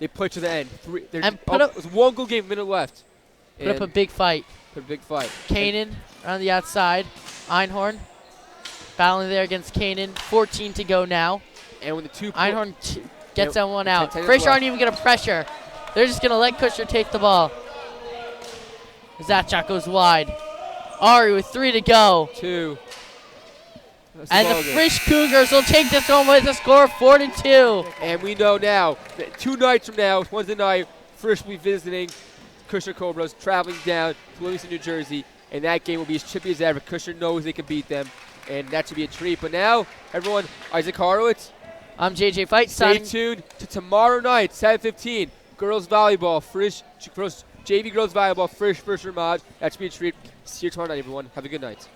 S1: They played to the end. It was one goal game, minute left.
S2: Put up a big fight. Kanan on the outside. Einhorn battling there against Kanan. 14 to go now.
S1: And when the two
S2: Einhorn gets that one out. Frisch aren't even going to pressure. They're just going to let Kushner take the ball. As that shot goes wide. Ari with 3 to go.
S1: 2.
S2: And the Frisch Cougars will take this one with a score of 4-2.
S1: And we know now that 2 nights from now, Wednesday night, Frisch will be visiting Kushner Cobras, traveling down to Livingston, New Jersey, and that game will be as chippy as ever. Kushner knows they can beat them, and that should be a treat. But now, everyone, Isaac Horowitz.
S2: I'm JJ Fight.
S1: Stay tuned to tomorrow night, 7:15, girls volleyball, Frisch, JV girls volleyball, Frisch versus Ramad. That should be a treat. See you tomorrow night, everyone. Have a good night.